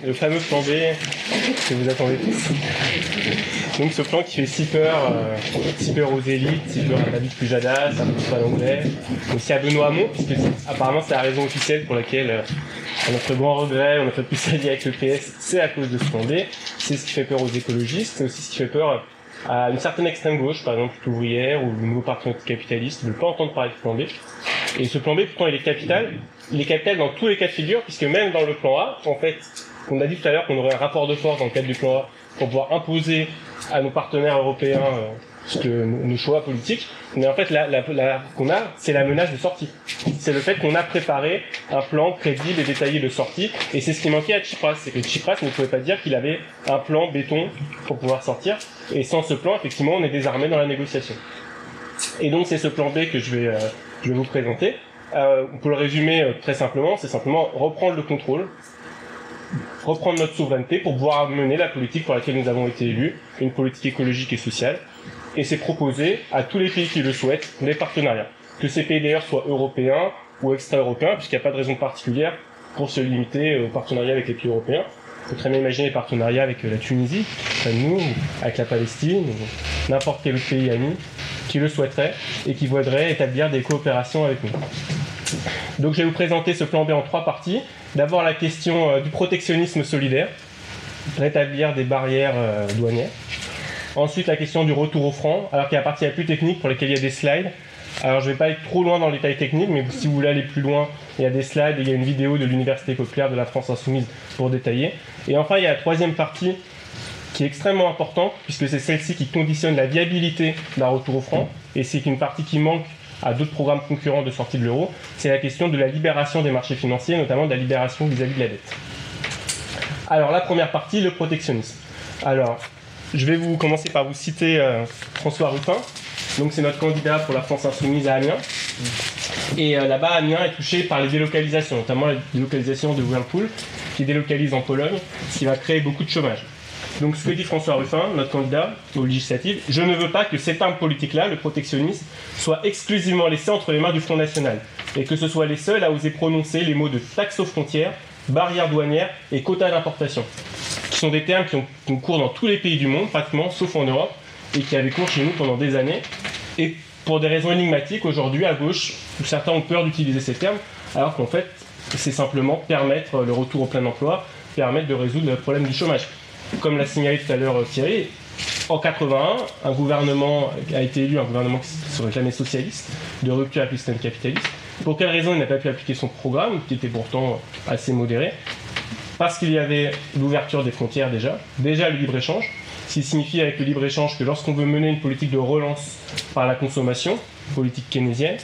le fameux plan B que vous attendez tous. Donc ce plan qui fait si peur aux élites, si peur à David Pujadas, à François Langlais, aussi à Benoît Hamon, puisque apparemment c'est la raison officielle pour laquelle, à notre grand regret, on a fait plus s'allier avec le PS, c'est à cause de ce plan B. C'est ce qui fait peur aux écologistes, c'est aussi ce qui fait peur à une certaine extrême gauche, par exemple ouvrière ou le nouveau parti anticapitaliste, ne veulent pas entendre parler de plan B. Et ce plan B, pourtant, il est capital dans tous les cas de figure, puisque même dans le plan A, en fait, on a dit tout à l'heure qu'on aurait un rapport de force dans le cadre du plan A pour pouvoir imposer à nos partenaires européens nos choix politiques. Mais en fait, qu'on a, c'est la menace de sortie. C'est le fait qu'on a préparé un plan crédible et détaillé de sortie. Et c'est ce qui manquait à Tsipras. C'est que Tsipras ne pouvait pas dire qu'il avait un plan béton pour pouvoir sortir. Et sans ce plan, effectivement, on est désarmé dans la négociation. Et donc, c'est ce plan B que je vais vous présenter. On peut le résumer très simplement. C'est simplement reprendre le contrôle, reprendre notre souveraineté pour pouvoir mener la politique pour laquelle nous avons été élus, une politique écologique et sociale. Et c'est proposer à tous les pays qui le souhaitent des partenariats. Que ces pays d'ailleurs soient européens ou extra-européens, puisqu'il n'y a pas de raison particulière pour se limiter aux partenariats avec les pays européens. On peut très bien imaginer des partenariats avec la Tunisie, près de nous, ou avec la Palestine, ou n'importe quel autre pays ami qui le souhaiterait et qui voudrait établir des coopérations avec nous. Donc je vais vous présenter ce plan B en 3 parties. D'abord la question du protectionnisme solidaire, rétablir des barrières douanières. Ensuite, la question du retour au franc, alors qu'il y a la partie la plus technique pour laquelle il y a des slides. Alors, je ne vais pas être trop loin dans le détail technique, mais si vous voulez aller plus loin, il y a des slides et il y a une vidéo de l'Université populaire de la France Insoumise pour détailler. Et enfin, il y a la troisième partie qui est extrêmement importante, puisque c'est celle-ci qui conditionne la viabilité d'un retour au franc, et c'est une partie qui manque à d'autres programmes concurrents de sortie de l'euro, c'est la question de la libération des marchés financiers, notamment de la libération vis-à-vis de la dette. Alors, la première partie, le protectionnisme. Alors, je vais commencer par vous citer François Ruffin. Donc c'est notre candidat pour la France Insoumise à Amiens. Et là-bas, Amiens est touché par les délocalisations, notamment la délocalisation de Whirlpool, qui délocalise en Pologne, ce qui va créer beaucoup de chômage. Donc ce que dit François Ruffin, notre candidat aux législatives, je ne veux pas que cette arme politique-là, le protectionnisme, soit exclusivement laissée entre les mains du Front National, et que ce soit les seuls à oser prononcer les mots de taxe aux frontières, barrières douanières et quotas d'importation, qui sont des termes qui ont cours dans tous les pays du monde, pratiquement, sauf en Europe, et qui avaient cours chez nous pendant des années. Et pour des raisons énigmatiques, aujourd'hui, à gauche, certains ont peur d'utiliser ces termes, alors qu'en fait, c'est simplement permettre le retour au plein emploi, permettre de résoudre le problème du chômage. Comme l'a signalé tout à l'heure Thierry, en 81, un gouvernement a été élu, un gouvernement qui se réclamait socialiste, de rupture avec le système capitaliste. Pour quelle raison il n'a pas pu appliquer son programme, qui était pourtant assez modéré? Parce qu'il y avait l'ouverture des frontières déjà le libre-échange, ce qui signifie avec le libre-échange que lorsqu'on veut mener une politique de relance par la consommation, politique keynésienne,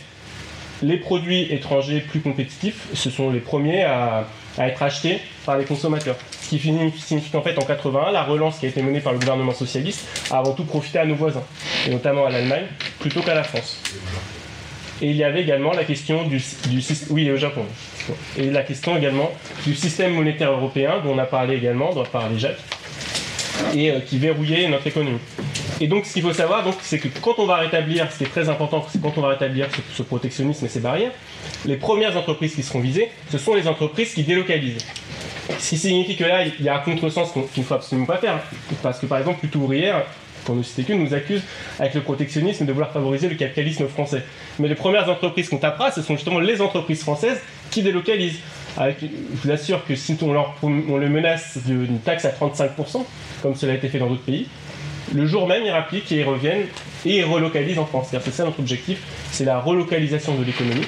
les produits étrangers plus compétitifs, ce sont les premiers à être achetés par les consommateurs. Ce qui signifie qu'en fait, en 81, la relance qui a été menée par le gouvernement socialiste a avant tout profité à nos voisins, et notamment à l'Allemagne, plutôt qu'à la France. Et il y avait également la question oui, au Japon. Et la question également du système monétaire européen, dont on a parlé également, dont a parlé Jacques, et qui verrouillait notre économie. Et donc, ce qu'il faut savoir, c'est que quand on va rétablir, ce qui est très important, c'est quand on va rétablir ce protectionnisme et ces barrières, les premières entreprises qui seront visées, ce sont les entreprises qui délocalisent. Ce qui signifie que là, il y a un contresens qu'il ne faut absolument pas faire. Parce que, par exemple, Lutte ouvrière, pour ne citer qu'une, nous accuse, avec le protectionnisme, de vouloir favoriser le capitalisme français. Mais les premières entreprises qu'on tapera, ce sont justement les entreprises françaises qui délocalisent. Je vous assure que si on les menace d'une taxe à 35%, comme cela a été fait dans d'autres pays, le jour même, ils rappliquent et ils reviennent et ils relocalisent en France. C'est ça notre objectif, c'est la relocalisation de l'économie.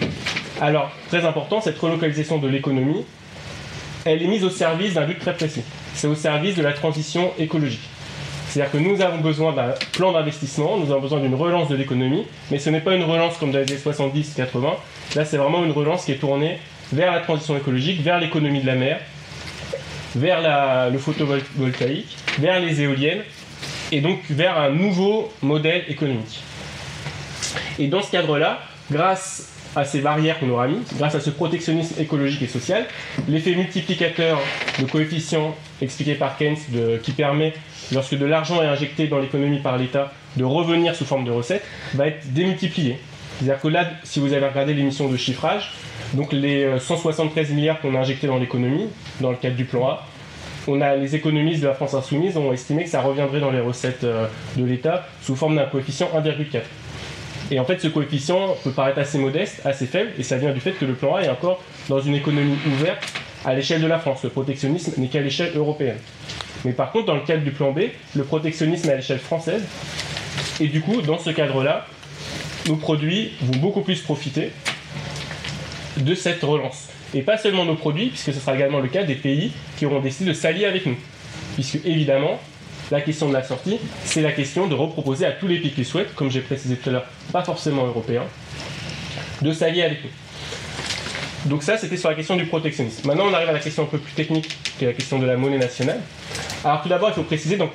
Alors, très important, cette relocalisation de l'économie, elle est mise au service d'un but très précis. C'est au service de la transition écologique. C'est-à-dire que nous avons besoin d'un plan d'investissement, nous avons besoin d'une relance de l'économie, mais ce n'est pas une relance comme dans les années 70-80. Là, c'est vraiment une relance qui est tournée vers la transition écologique, vers l'économie de la mer, vers le photovoltaïque, vers les éoliennes, et donc vers un nouveau modèle économique. Et dans ce cadre-là, grâce à ces barrières qu'on aura mises, grâce à ce protectionnisme écologique et social, l'effet multiplicateur, le coefficient expliqué par Keynes qui permet, lorsque de l'argent est injecté dans l'économie par l'État, de revenir sous forme de recettes, va être démultiplié. C'est-à-dire que là, si vous avez regardé l'émission de chiffrage, donc les 173 milliards qu'on a injectés dans l'économie, dans le cadre du plan A, les économistes de la France insoumise ont estimé que ça reviendrait dans les recettes de l'État sous forme d'un coefficient 1,4. Et en fait, ce coefficient peut paraître assez modeste, assez faible, et ça vient du fait que le plan A est encore dans une économie ouverte à l'échelle de la France. Le protectionnisme n'est qu'à l'échelle européenne. Mais par contre, dans le cadre du plan B, le protectionnisme est à l'échelle française, et du coup, dans ce cadre-là, nos produits vont beaucoup plus profiter de cette relance. Et pas seulement nos produits, puisque ce sera également le cas des pays qui auront décidé de s'allier avec nous. Puisque évidemment, la question de la sortie, c'est la question de reproposer à tous les pays qui le souhaitent, comme j'ai précisé tout à l'heure, pas forcément européens, de s'allier avec nous. Donc ça, c'était sur la question du protectionnisme. Maintenant, on arrive à la question un peu plus technique, qui est la question de la monnaie nationale. Alors tout d'abord, il faut préciser dans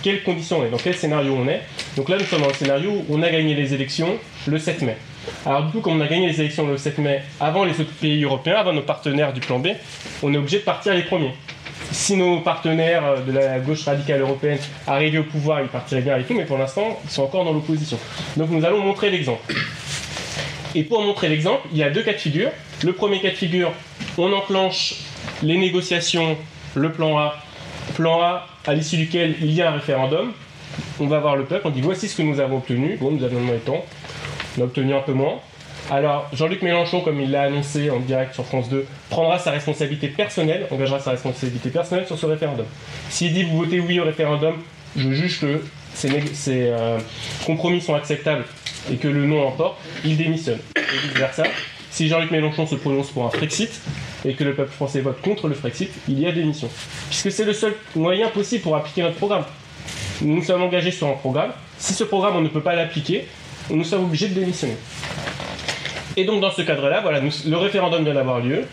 quelles conditions on est, dans quel scénario on est. Donc là, nous sommes dans le scénario où on a gagné les élections le 7 mai. Alors du coup, comme on a gagné les élections le 7 mai avant les autres pays européens, avant nos partenaires du plan B, on est obligé de partir les premiers. Si nos partenaires de la gauche radicale européenne arrivaient au pouvoir, ils partiraient bien avec nous, mais pour l'instant, ils sont encore dans l'opposition. Donc nous allons montrer l'exemple. Et pour montrer l'exemple, il y a deux cas de figure. Le premier cas de figure, on enclenche les négociations, le plan A, à l'issue duquel il y a un référendum. On va voir le peuple, on dit voici ce que nous avons obtenu. Bon, nous avons demandé tant, on a obtenu un peu moins. Alors, Jean-Luc Mélenchon, comme il l'a annoncé en direct sur France 2, prendra sa responsabilité personnelle, engagera sa responsabilité personnelle sur ce référendum. S'il dit vous votez oui au référendum, je juge que ces compromis sont acceptables et que le non l'emporte, il démissionne. Et vice-versa, si Jean-Luc Mélenchon se prononce pour un Frexit et que le peuple français vote contre le Frexit, il y a démission. Puisque c'est le seul moyen possible pour appliquer notre programme. Nous nous sommes engagés sur un programme. Si ce programme, on ne peut pas l'appliquer, nous sommes obligés de démissionner. Et donc dans ce cadre-là, voilà, le référendum vient d'avoir lieu.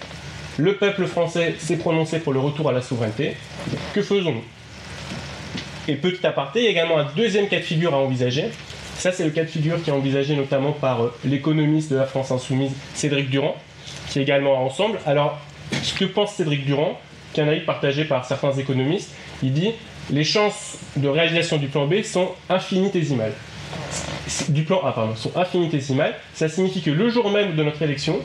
Le peuple français s'est prononcé pour le retour à la souveraineté. Que faisons-nous? Et petit aparté, il y a également un deuxième cas de figure à envisager. Ça, c'est le cas de figure qui est envisagé notamment par l'économiste de la France insoumise, Cédric Durand, qui est également à Ensemble. Alors, ce que pense Cédric Durand, qui est un avis partagé par certains économistes, il dit « Les chances de réalisation du plan B sont infinitésimales ». Du plan A, pardon, sont infinitésimales. Ça signifie que le jour même de notre élection,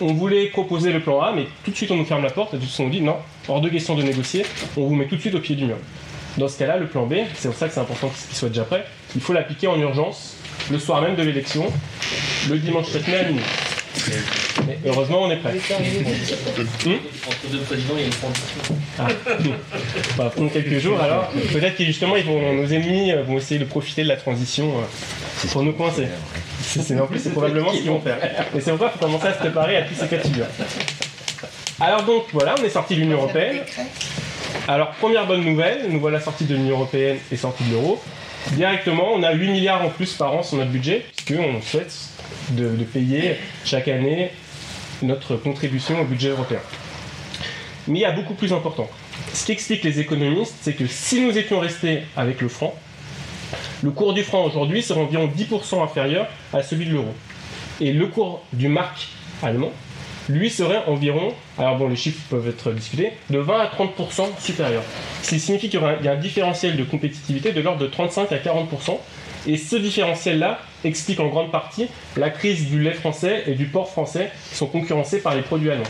on voulait proposer le plan A, mais tout de suite on nous ferme la porte et tout de suite on dit non, hors de question de négocier, on vous met tout de suite au pied du mur. Dans ce cas-là, le plan B, c'est pour ça que c'est important qu'il soit déjà prêt, il faut l'appliquer en urgence, le soir même de l'élection, le dimanche 7 mai à minuit. Mais heureusement, on est prêt. Entre deux présidents, il y a une transition. Ah. On va prendre quelques jours alors. Peut-être que justement, nos ennemis vont essayer de profiter de la transition pour nous coincer. En plus, c'est probablement ce qu'ils vont faire. Et c'est pourquoi il faut commencer à se préparer à tous ces cas de figure. Alors donc, voilà, on est sorti de l'Union Européenne. Alors, première bonne nouvelle, nous voilà sortis de l'Union Européenne et sortis de l'euro. Directement, on a 8 milliards en plus par an sur notre budget, puisqu'on souhaite de payer chaque année notre contribution au budget européen. Mais il y a beaucoup plus important. Ce qu'expliquent les économistes, c'est que si nous étions restés avec le franc, le cours du franc aujourd'hui serait environ 10% inférieur à celui de l'euro. Et le cours du mark allemand, lui, serait environ, alors bon, les chiffres peuvent être discutés, de 20 à 30% supérieur. Ce qui signifie qu'il y a un différentiel de compétitivité de l'ordre de 35 à 40%. Et ce différentiel-là explique en grande partie la crise du lait français et du porc français qui sont concurrencés par les produits allemands.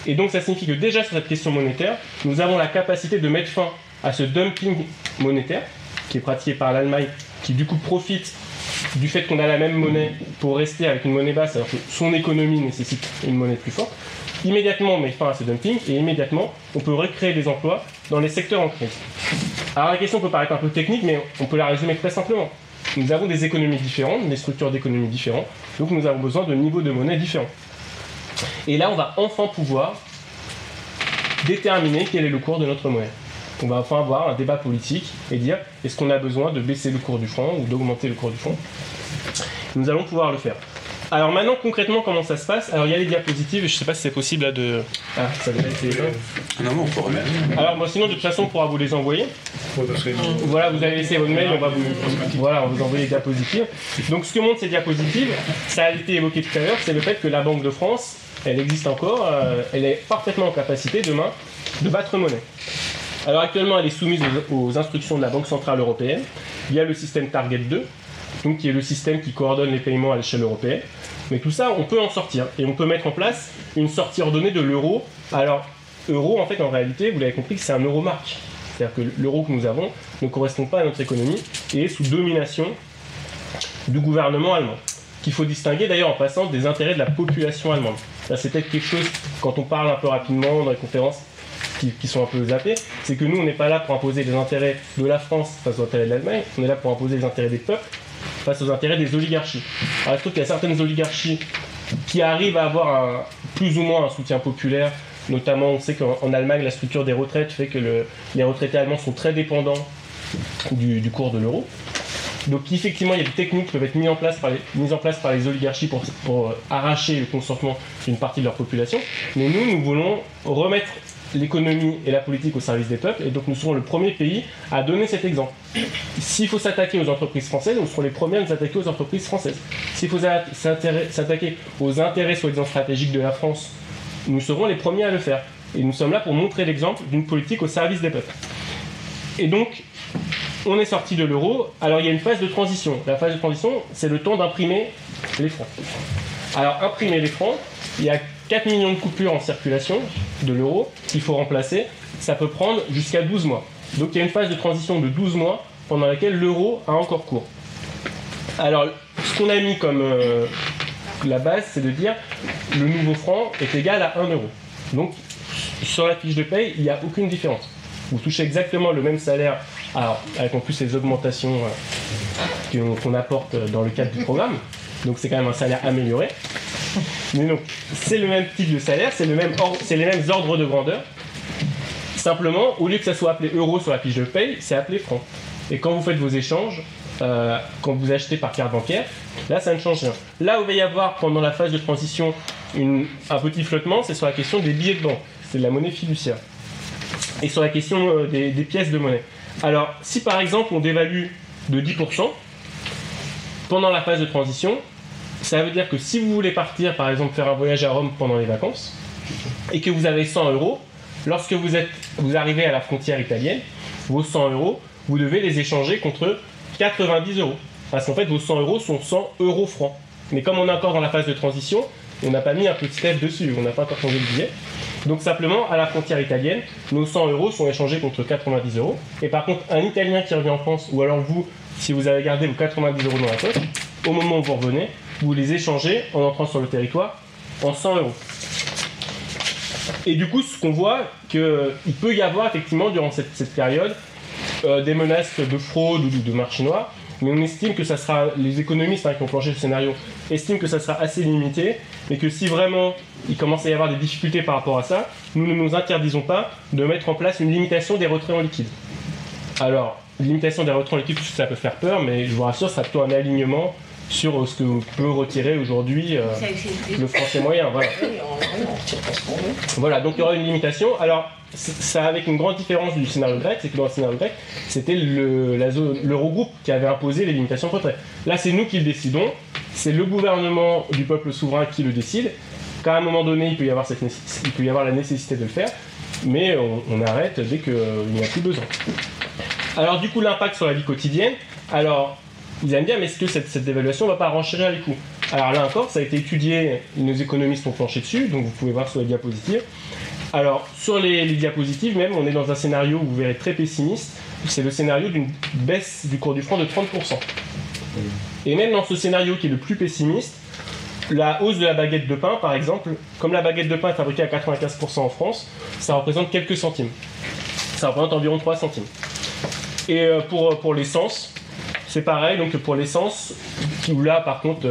Et donc ça signifie que déjà sur cette question monétaire, nous avons la capacité de mettre fin à ce dumping monétaire qui est pratiqué par l'Allemagne, qui du coup profite du fait qu'on a la même monnaie pour rester avec une monnaie basse alors que son économie nécessite une monnaie plus forte. Immédiatement on met fin à ce dumping et immédiatement on peut recréer des emplois dans les secteurs en crise. Alors la question peut paraître un peu technique mais on peut la résumer très simplement. Nous avons des économies différentes, des structures d'économie différentes, donc nous avons besoin de niveaux de monnaie différents. Et là, on va enfin pouvoir déterminer quel est le cours de notre monnaie. On va enfin avoir un débat politique et dire est-ce qu'on a besoin de baisser le cours du franc ou d'augmenter le cours du franc. Nous allons pouvoir le faire. Alors maintenant, concrètement, comment ça se passe? Alors il y a les diapositives, je ne sais pas si c'est possible là de... Ah, ça devrait être... Non, on peut remettre. Alors moi sinon, de toute façon, on pourra vous les envoyer. Voilà, vous avez laissé votre mail, on va vous envoyer les diapositives. Donc ce que montrent ces diapositives, ça a été évoqué tout à l'heure, c'est le fait que la Banque de France, elle existe encore, elle est parfaitement en capacité demain de battre monnaie. Alors actuellement, elle est soumise aux instructions de la Banque Centrale Européenne via le système Target 2, donc qui est le système qui coordonne les paiements à l'échelle européenne. Mais tout ça, on peut en sortir. Et on peut mettre en place une sortie ordonnée de l'euro. Alors, euro, en fait, en réalité, vous l'avez compris, que c'est un euro marque. C'est-à-dire que l'euro que nous avons ne correspond pas à notre économie et est sous domination du gouvernement allemand. Qu'il faut distinguer d'ailleurs en passant des intérêts de la population allemande. Ça, c'est peut-être quelque chose, quand on parle un peu rapidement dans les conférences qui sont un peu zappées, c'est que nous, on n'est pas là pour imposer les intérêts de la France face aux intérêts de l'Allemagne, on est là pour imposer les intérêts des peuples face aux intérêts des oligarchies. Alors, je trouve qu'il y a certaines oligarchies qui arrivent à avoir plus ou moins un soutien populaire. Notamment, on sait qu'en Allemagne, la structure des retraites fait que les retraités allemands sont très dépendants du cours de l'euro. Donc effectivement, il y a des techniques qui peuvent être mises en place par les oligarchies pour arracher le consentement d'une partie de leur population. Mais nous voulons remettre l'économie et la politique au service des peuples, et donc nous serons le premier pays à donner cet exemple. S'il faut s'attaquer aux entreprises françaises, nous serons les premiers à nous attaquer aux entreprises françaises. S'il faut s'attaquer aux intérêts soi-disant stratégiques de la France, nous serons les premiers à le faire. Et nous sommes là pour montrer l'exemple d'une politique au service des peuples. Et donc, on est sorti de l'euro. Alors, il y a une phase de transition. La phase de transition, c'est le temps d'imprimer les francs. Alors, imprimer les francs, il y a 4 millions de coupures en circulation de l'euro qu'il faut remplacer. Ça peut prendre jusqu'à 12 mois. Donc, il y a une phase de transition de 12 mois pendant laquelle l'euro a encore cours. Alors, ce qu'on a mis comme la base, c'est de dire le nouveau franc est égal à 1 euro. Donc, sur la fiche de paye, il n'y a aucune différence. Vous touchez exactement le même salaire, alors avec en plus les augmentations qu'on apporte dans le cadre du programme. Donc, c'est quand même un salaire amélioré. Mais donc, c'est le même type de salaire, c'est les mêmes ordres de grandeur. Simplement, au lieu que ça soit appelé euro sur la fiche de paye, c'est appelé franc. Et quand vous faites vos échanges, quand vous achetez par carte bancaire, là ça ne change rien. Là où il va y avoir pendant la phase de transition un petit flottement, c'est sur la question des billets de banque, c'est de la monnaie fiduciaire. Et sur la question des pièces de monnaie. Alors, si par exemple on dévalue de 10% pendant la phase de transition, ça veut dire que si vous voulez partir, par exemple faire un voyage à Rome pendant les vacances, et que vous avez 100 euros, lorsque vous arrivez à la frontière italienne, vos 100 euros, vous devez les échanger contre 90 euros. Parce qu'en fait, vos 100 euros sont 100 euros francs. Mais comme on est encore dans la phase de transition, on n'a pas mis un petit F dessus, on n'a pas encore changé le billet. Donc simplement, à la frontière italienne, nos 100 euros sont échangés contre 90 euros. Et par contre, un Italien qui revient en France, ou alors vous, si vous avez gardé vos 90 euros dans la poche, au moment où vous revenez, vous les échangez en entrant sur le territoire en 100 euros. Et du coup, ce qu'on voit, qu'il peut y avoir effectivement durant cette période des menaces de fraude ou de marché noir, mais on estime que ça sera, les économistes qui ont planché le scénario estiment que ça sera assez limité, mais que si vraiment il commence à y avoir des difficultés par rapport à ça, nous ne nous interdisons pas de mettre en place une limitation des retraits en liquide. Alors, limitation des retraits en liquide, ça peut faire peur, mais je vous rassure, ça sera plutôt un alignement sur ce que peut retirer aujourd'hui le français moyen. Voilà. Voilà, donc il y aura une limitation. Alors, ça avec une grande différence du scénario grec, c'est que dans le scénario grec, c'était l'Eurogroupe qui avait imposé les limitations de retrait. Là, c'est nous qui le décidons, c'est le gouvernement du peuple souverain qui le décide, qu'à un moment donné, il peut y avoir la nécessité de le faire, mais on arrête dès qu'il n'y a plus besoin. Alors du coup, l'impact sur la vie quotidienne, alors vous allez me dire, mais est-ce que cette dévaluation ne va pas renchérir les coûts? Alors là encore, ça a été étudié, nos économistes ont planché dessus, donc vous pouvez voir sur les diapositives. Alors, sur les diapositives même, on est dans un scénario, vous verrez, très pessimiste. C'est le scénario d'une baisse du cours du franc de 30%. Et même dans ce scénario qui est le plus pessimiste, la hausse de la baguette de pain, par exemple, comme la baguette de pain est fabriquée à 95% en France, ça représente quelques centimes. Ça représente environ 3 centimes. Et pour l'essence, c'est pareil, donc pour l'essence, où là, par contre,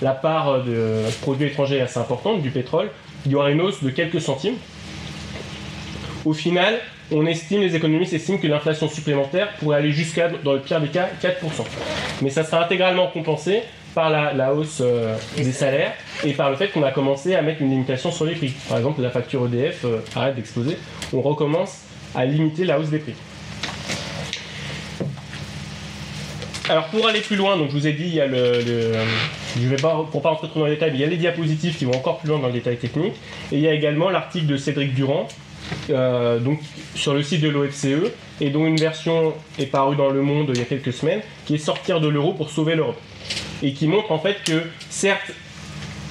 la part de produits étrangers est assez importante, du pétrole, il y aura une hausse de quelques centimes. Au final, les économistes estiment que l'inflation supplémentaire pourrait aller jusqu'à, dans le pire des cas, 4%. Mais ça sera intégralement compensé par la hausse des salaires et par le fait qu'on a commencé à mettre une limitation sur les prix. Par exemple, la facture EDF arrête d'exploser. On recommence à limiter la hausse des prix. Alors pour aller plus loin, donc je vous ai dit, il y a je vais pas, pour pas rentrer trop dans les détails, mais il y a les diapositives qui vont encore plus loin dans le détail technique. Et il y a également l'article de Cédric Durand, donc sur le site de l'OFCE, et dont une version est parue dans Le Monde il y a quelques semaines, qui est Sortir de l'euro pour sauver l'Europe. Et qui montre en fait que, certes,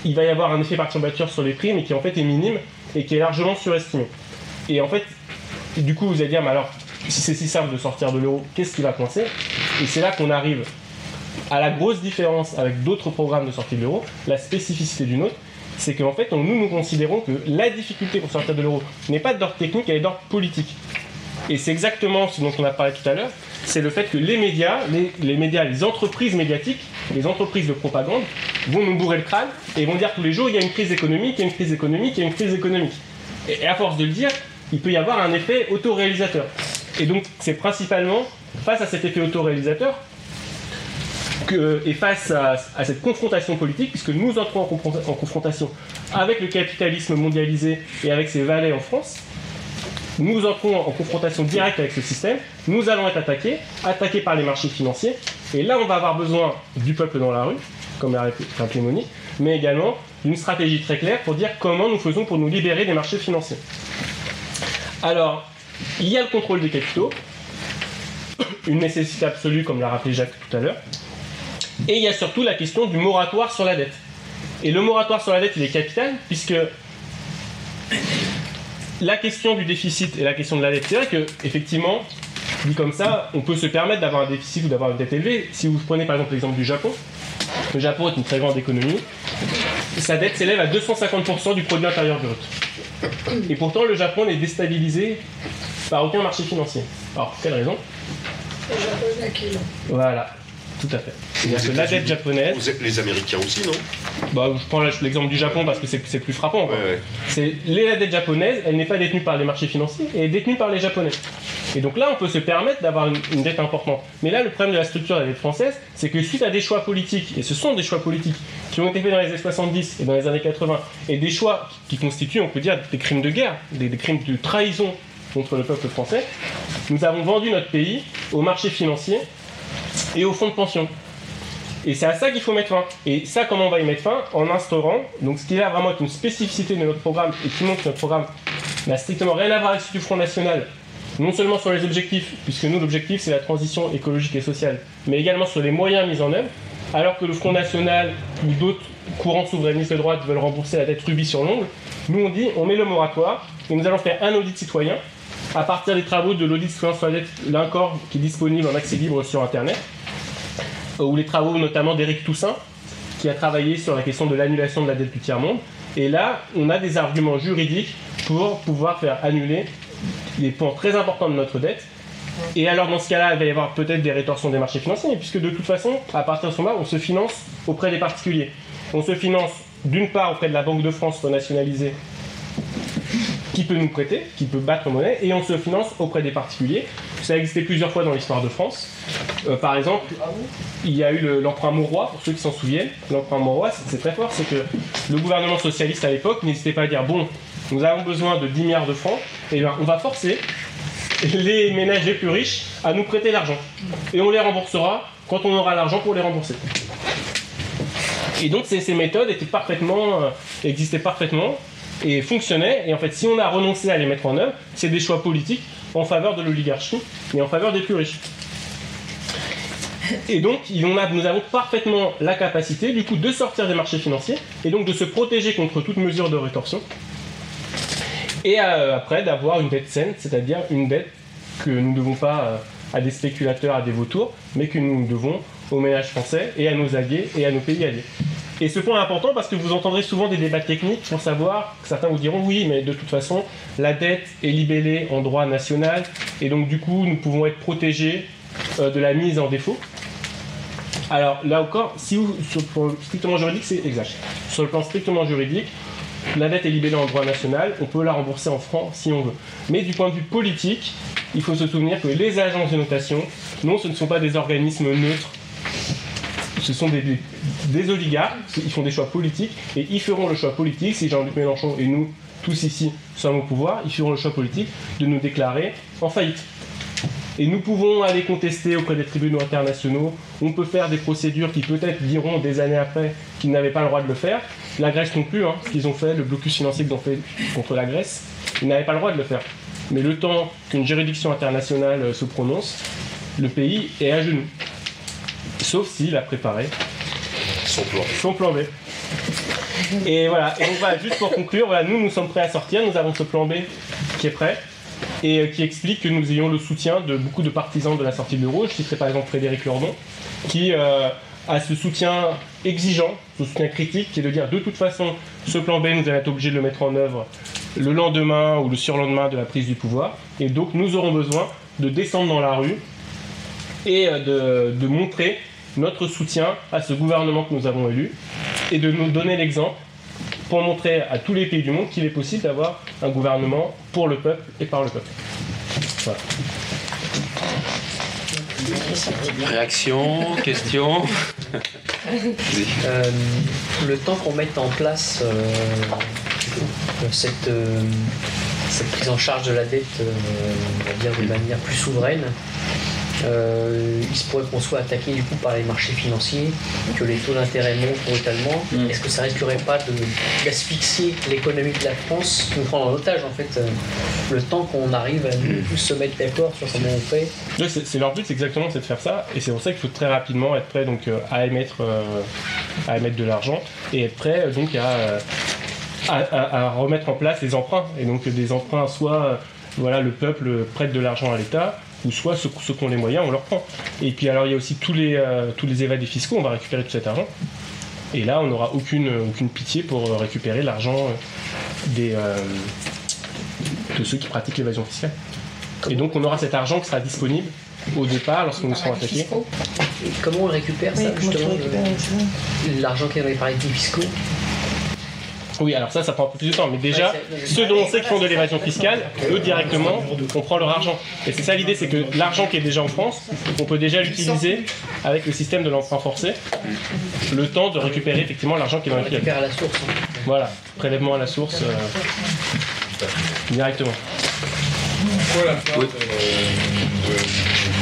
il va y avoir un effet perturbateur sur les prix, mais qui en fait est minime et qui est largement surestimé. Et en fait, du coup, vous allez dire, mais alors, si c'est si simple de sortir de l'euro, qu'est-ce qui va coincer? Et c'est là qu'on arrive à la grosse différence avec d'autres programmes de sortie de l'euro, la spécificité du nôtre, c'est qu'en fait, nous considérons que la difficulté pour sortir de l'euro n'est pas d'ordre technique, elle est d'ordre politique. Et c'est exactement ce dont on a parlé tout à l'heure, c'est le fait que les médias, les entreprises médiatiques, les entreprises de propagande, vont nous bourrer le crâne et vont dire tous les jours, il y a une crise économique, il y a une crise économique, il y a une crise économique. Et à force de le dire, il peut y avoir un effet autoréalisateur. Et donc, c'est principalement face à cet effet autoréalisateur et face à cette confrontation politique, puisque nous entrons en confrontation avec le capitalisme mondialisé et avec ses valets en France, nous entrons en confrontation directe avec ce système, nous allons être attaqués par les marchés financiers, et là on va avoir besoin du peuple dans la rue, comme l'a rappelé Monique, mais également d'une stratégie très claire pour dire comment nous faisons pour nous libérer des marchés financiers. Alors, il y a le contrôle des capitaux, une nécessité absolue, comme l'a rappelé Jacques tout à l'heure, et il y a surtout la question du moratoire sur la dette. Et le moratoire sur la dette, il est capital, puisque la question du déficit et la question de la dette, c'est vrai qu'effectivement, dit comme ça, on peut se permettre d'avoir un déficit ou d'avoir une dette élevée. Si vous prenez par exemple l'exemple du Japon, le Japon est une très grande économie, sa dette s'élève à 250% du produit intérieur brut. Et pourtant, le Japon n'est déstabilisé par aucun marché financier. Alors, pour quelle raison? Les Japonais qui l'ont. Voilà. Tout à fait. C'est-à-dire que la dette japonaise... Vous êtes les Américains aussi, non? Bah, je prends l'exemple du Japon parce que c'est plus frappant. Quoi. Ouais. C'est la dette japonaise, elle n'est pas détenue par les marchés financiers, elle est détenue par les Japonais. Et donc là, on peut se permettre d'avoir une dette importante. Mais là, le problème de la structure de la dette française, c'est que suite à des choix politiques, et ce sont des choix politiques qui ont été faits dans les années 70 et dans les années 80, et des choix qui constituent, on peut dire, des crimes de guerre, des crimes de trahison contre le peuple français, nous avons vendu notre pays aux marchés financiers et aux fonds de pension. Et c'est à ça qu'il faut mettre fin. Et ça, comment on va y mettre fin? En instaurant, donc ce qui est là vraiment une spécificité de notre programme, et qui montre que notre programme n'a strictement rien à voir avec celui du Front National, non seulement sur les objectifs, puisque nous, l'objectif, c'est la transition écologique et sociale, mais également sur les moyens mis en œuvre, alors que le Front National ou d'autres courants souverainistes de droite veulent rembourser la dette rubis sur l'ongle. Nous, on dit, on met le moratoire, et nous allons faire un audit citoyen, à partir des travaux de l'audit citoyen sur la dette, l'INCOR, qui est disponible en accès libre sur Internet, ou les travaux notamment d'Éric Toussaint, qui a travaillé sur la question de l'annulation de la dette du tiers-monde. Et là, on a des arguments juridiques pour pouvoir faire annuler des points très importants de notre dette. Et alors, dans ce cas-là, il va y avoir peut-être des rétorsions des marchés financiers, puisque de toute façon, à partir de ce moment-là, on se finance auprès des particuliers. On se finance d'une part auprès de la Banque de France renationalisée, qui peut nous prêter, qui peut battre monnaie, et on se finance auprès des particuliers. Ça a existé plusieurs fois dans l'histoire de France. Par exemple, il y a eu l'emprunt Mauroy, pour ceux qui s'en souviennent. L'emprunt Mauroy, c'est très fort, c'est que le gouvernement socialiste à l'époque n'hésitait pas à dire « Bon, nous avons besoin de 10 milliards de francs, et bien on va forcer les ménages les plus riches à nous prêter l'argent. Et on les remboursera quand on aura l'argent pour les rembourser. » Et donc ces méthodes existaient parfaitement, et fonctionnaient, et en fait si on a renoncé à les mettre en œuvre, c'est des choix politiques en faveur de l'oligarchie et en faveur des plus riches. Et donc nous avons parfaitement la capacité du coup de sortir des marchés financiers et donc de se protéger contre toute mesure de rétorsion et après d'avoir une dette saine, c'est-à-dire une dette que nous ne devons pas à des spéculateurs, à des vautours, mais que nous devons aux ménages français et à nos alliés et à nos pays alliés. Et ce point est important parce que vous entendrez souvent des débats techniques pour savoir, certains vous diront oui, mais de toute façon, la dette est libellée en droit national et donc du coup, nous pouvons être protégés de la mise en défaut. Alors là encore, sur le plan strictement juridique, c'est exact. Sur le plan strictement juridique, la dette est libellée en droit national, on peut la rembourser en francs si on veut. Mais du point de vue politique, il faut se souvenir que les agences de notation, non, ce ne sont pas des organismes neutres. Ce sont des oligarques, ils font des choix politiques, et ils feront le choix politique, si Jean-Luc Mélenchon et nous, tous ici, sommes au pouvoir, ils feront le choix politique de nous déclarer en faillite. Et nous pouvons aller contester auprès des tribunaux internationaux, on peut faire des procédures qui peut-être diront des années après qu'ils n'avaient pas le droit de le faire. La Grèce non plus, ce qu'ils ont fait, le blocus financier qu'ils ont fait contre la Grèce, ils n'avaient pas le droit de le faire. Mais le temps qu'une juridiction internationale se prononce, le pays est à genoux. Sauf s'il a préparé son plan B. Et voilà, et donc voilà, juste pour conclure, voilà, nous sommes prêts à sortir, nous avons ce plan B qui est prêt et qui explique que nous ayons le soutien de beaucoup de partisans de la sortie de l'euro. Je citerai par exemple Frédéric Lordon, qui a ce soutien exigeant, ce soutien critique, qui est de dire de toute façon, ce plan B, nous allons être obligés de le mettre en œuvre le lendemain ou le surlendemain de la prise du pouvoir, et donc nous aurons besoin de descendre dans la rue et de montrer notre soutien à ce gouvernement que nous avons élu, et de nous donner l'exemple pour montrer à tous les pays du monde qu'il est possible d'avoir un gouvernement pour le peuple et par le peuple. Voilà. Réaction, question. Le temps qu'on mette en place cette prise en charge de la dette, on va dire de manière plus souveraine, il se pourrait qu'on soit attaqué du coup par les marchés financiers, que les taux d'intérêt montent brutalement. Est-ce que ça risquerait pas d'asphyxier l'économie de la France, nous prendre en otage en fait, le temps qu'on arrive à nous tous se mettre d'accord sur comment on fait? Oui, c'est leur but, c'est exactement de faire ça, et c'est pour ça qu'il faut très rapidement être prêt donc, à émettre de l'argent, et être prêt donc à remettre en place les emprunts, et donc des emprunts soit voilà, le peuple prête de l'argent à l'État, ou soit ceux qui ont les moyens, on leur prend. Et puis alors il y a aussi tous les évadés fiscaux, on va récupérer tout cet argent. Et là on n'aura aucune pitié pour récupérer l'argent de ceux qui pratiquent l'évasion fiscale. Et donc on aura cet argent qui sera disponible au départ lorsque nous serons attaqués. Et comment on le récupère ça, justement, l'argent qui est dans les paradis fiscaux? Oui, alors ça prend un peu plus de temps, mais déjà, ceux dont on sait qu'ils font de l'évasion fiscale, eux directement, on prend leur argent. Et c'est ça l'idée, c'est que l'argent qui est déjà en France, on peut déjà l'utiliser avec le système de l'emprunt forcé, le temps de récupérer effectivement l'argent qui est dans les filiales. Récupérer à la source. Voilà, prélèvement à la source, directement. Pourquoi la part de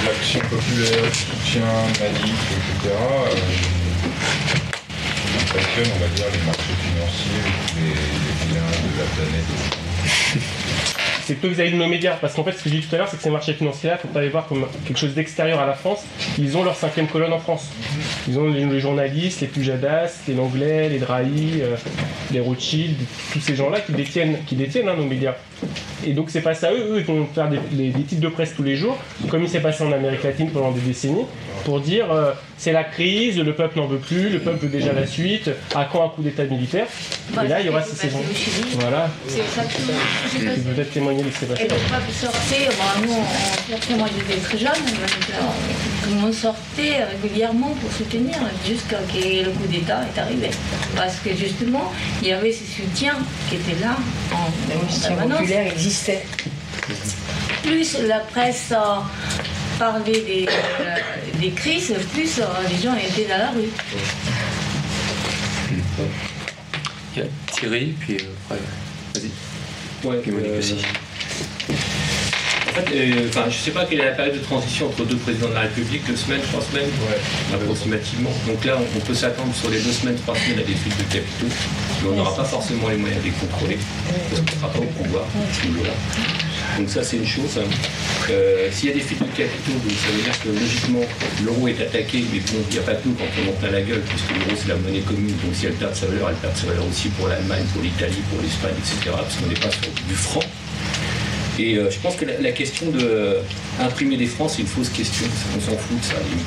l'action populaire, du soutien, manif, etc. Impressionne, on va dire, les marchés financiers, les biens de la planète. C'est peu vis-à-vis de nos médias, parce qu'en fait, ce que j'ai dit tout à l'heure, c'est que ces marchés financiers-là, il ne faut pas les voir comme quelque chose d'extérieur à la France. Ils ont leur 5e colonne en France. Ils ont les journalistes, les Pujadas, les Langlais, les Drahi, les Rothschild, tous ces gens-là qui détiennent nos médias. Et donc c'est pas ça, eux ils vont faire des titres de presse tous les jours, comme il s'est passé en Amérique latine pendant des décennies, pour dire c'est la crise, le peuple n'en veut plus, le peuple veut déjà la suite, à quand un coup d'état militaire? Et là il y aura ces gens. Voilà. C'est exactement. Tu peux peut-être témoigner de ce qui s'est passé. Et le peuple sortait, nous, moi j'étais très jeune, donc on sortait régulièrement pour soutenir jusqu'à ce que le coup d'état est arrivé. Parce que justement, il y avait ce soutien qui était là en permanence. Existait. Plus la presse parlait des crises, plus les gens étaient dans la rue. Il y a Thierry, puis après, vas-y. Ouais, Puis Monique aussi. En fait, je sais pas quelle est la période de transition entre deux présidents de la République, 2 semaines, 3 semaines, approximativement. Donc là, on peut s'attendre sur les 2 semaines, 3 semaines à des fuites de capitaux, mais on n'aura pas forcément les moyens de les contrôler, parce qu'on ne sera pas au pouvoir à ce niveau-là. Donc ça, c'est une chose. S'il y a des fuites de capitaux, donc ça veut dire que logiquement, l'euro est attaqué, mais bon, il n'y a pas tout quand on monte à la gueule, puisque l'euro, c'est la monnaie commune, donc si elle perd sa valeur, elle perd sa valeur aussi pour l'Allemagne, pour l'Italie, pour l'Espagne, etc., parce qu'on n'est pas sur du franc. Et je pense que la question d'imprimer des francs, c'est une fausse question. On s'en fout de ça, limite.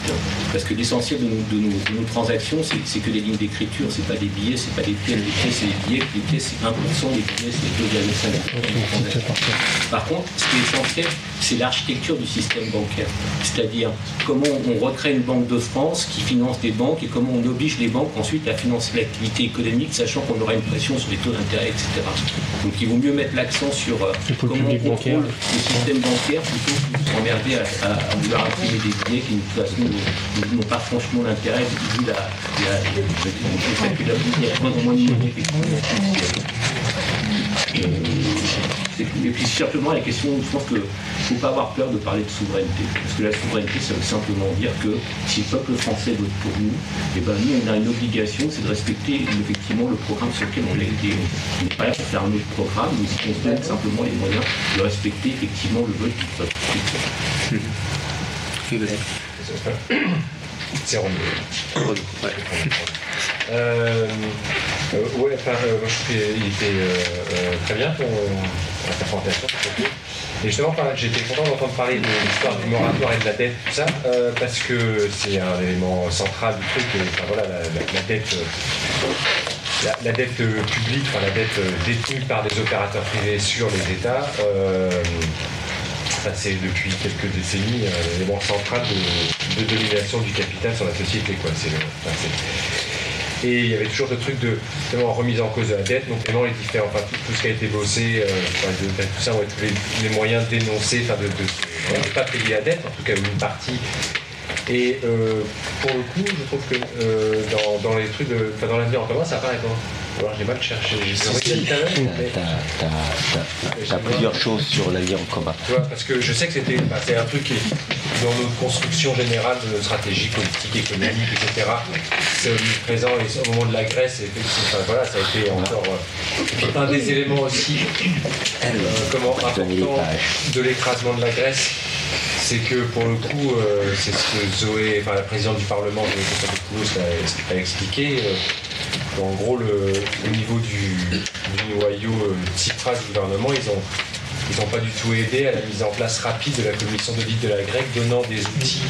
Parce que l'essentiel de nos transactions, c'est que des lignes d'écriture, c'est pas des billets, c'est pas des pièces. Les pièces, c'est des billets. Les pièces, c'est 1%. Les billets, c'est 2,5%. Par contre, ce qui est essentiel, c'est l'architecture du système bancaire. C'est-à-dire comment on recrée une banque de France qui finance des banques et comment on oblige les banques ensuite à financer l'activité économique, sachant qu'on aura une pression sur les taux d'intérêt, etc. Donc il vaut mieux mettre l'accent sur comment on contrôle le système bancaire plutôt que de s'emmerder à vouloir imprimer des billets qui, de toute façon, n'ont pas franchement l'intérêt vu le fait que il y a moins en moins de monnaie, effectivement. Et puis simplement la question, je pense qu'il ne faut pas avoir peur de parler de souveraineté. Parce que la souveraineté, ça veut simplement dire que si le peuple français vote pour nous, et ben nous on a une obligation, c'est de respecter effectivement le programme sur lequel on a été. On n'est pas là pour faire un autre programme, mais on se donne simplement les moyens de respecter effectivement le vote du peuple. C'est Renaud. Ouais, enfin, moi je trouve qu'il était très bien interprétation. Et justement, j'étais content d'entendre parler de l'histoire du moratoire et de la dette, tout ça, parce que c'est un élément central du truc. Enfin, voilà, la dette. La dette publique, enfin la dette détenue par des opérateurs privés sur les États, c'est depuis quelques décennies l'élément central de domination du capital sur la société, quoi. Et il y avait toujours ce truc de remise en cause de la dette, donc vraiment les différents, tout ce qui a été bossé, tout ça, tous les moyens de dénoncer, de ne pas payer la dette, en tout cas une partie. Et pour le coup, je trouve que dans les trucs dans l'avenir en commun, ça apparaît pas. Alors j'ai mal cherché. T'as plusieurs choses sur l'avenir en commun. Tu vois, parce que je sais que c'est un truc qui est dans notre construction générale de stratégie politique, économique, etc. C'est omniprésent et au moment de la Grèce, ça a été encore un des éléments aussi important de l'écrasement de la Grèce. C'est que pour le coup, c'est ce que Zoé, la présidente du Parlement, Zoé Konstantopoulos, a expliqué. En gros, au niveau du noyau Tsipras du gouvernement, ils n'ont pas du tout aidé à la mise en place rapide de la commission d'audit de la Grecque, donnant des outils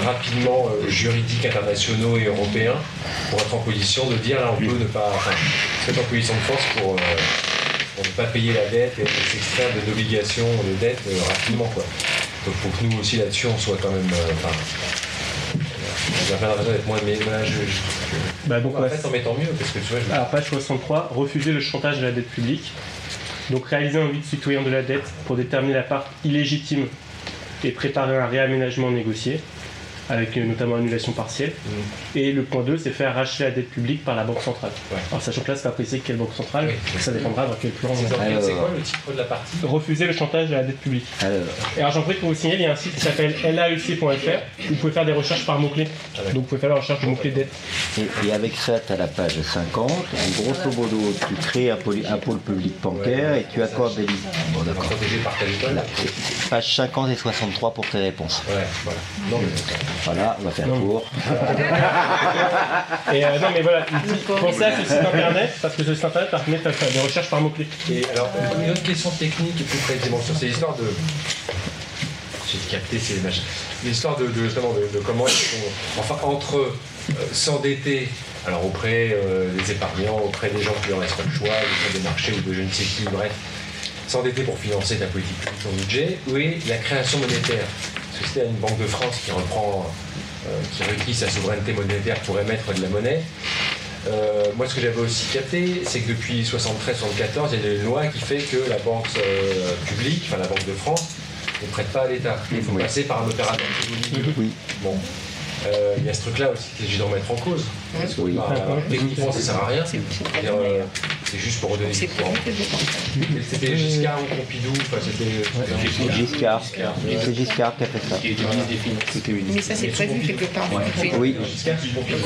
rapidement juridiques internationaux et européens pour être en position de dire là on peut ne pas se mettre en position de force pour ne pas payer la dette et s'extraire de l'obligation de dette rapidement, quoi. Donc il faut que nous aussi là-dessus on soit quand même. J'ai pas l'impression d'être moins ménage. En fait, en mettant mieux, parce que tu vois. Alors, page 63, refuser le chantage de la dette publique. Donc, réaliser un audit citoyen de la dette pour déterminer la part illégitime et préparer un réaménagement négocié, avec notamment annulation partielle. Et le point 2, c'est faire racheter la dette publique par la Banque centrale. Ouais. Alors, sachant que là, c'est pas précisé quelle banque centrale, ça dépendra dans quel plan. C'est quoi le titre de la partie ? Refuser le chantage de la dette publique. Et alors, j'en prie pour vous signaler, il y a un site qui s'appelle laec.fr, où vous pouvez faire des recherches par mots-clés. Donc, vous pouvez faire la recherche de mots-clés dette. Et avec ça, tu as la page 50, où grosso modo, tu crées un pôle public bancaire et tu accordes des licences. Bon, d'accord. Protégé par quelle école ? Page 50 et 63 pour tes réponses. Ouais, voilà. Non, mais voilà, on va faire court. Et non, mais voilà, pensez à ce site internet, parce que ce site internet permet de faire des recherches par mots-clés. Et alors, une autre question technique et plus précisément sur ces histoires de. J'ai capté ces machins. L'histoire de comment ils font. Entre s'endetter, alors auprès des épargnants, auprès des gens qui leur laissent pas le choix, auprès des marchés ou de je ne sais qui, bref, s'endetter pour financer ta politique publique, ton budget, oui, la création monétaire. Parce que c'était une Banque de France qui requiert sa souveraineté monétaire pour émettre de la monnaie. Moi, ce que j'avais aussi capté, c'est que depuis 73-74, il y a une loi qui fait que la banque publique, enfin la Banque de France, ne prête pas à l'État. Il faut passer par un opérateur public. Oui. Bon. Il y a ce truc-là aussi qu'il s'agit de remettre en cause. Parce que techniquement, ça ne sert à rien. C'est juste pour redonner du pouvoir. C'était Giscard ou Pompidou, c'était Giscard. C'est Giscard qui a fait ça. Qui était ministre des Finances. Mais ça, c'est prévu quelque part. Oui. Giscard, c'est Pompidou.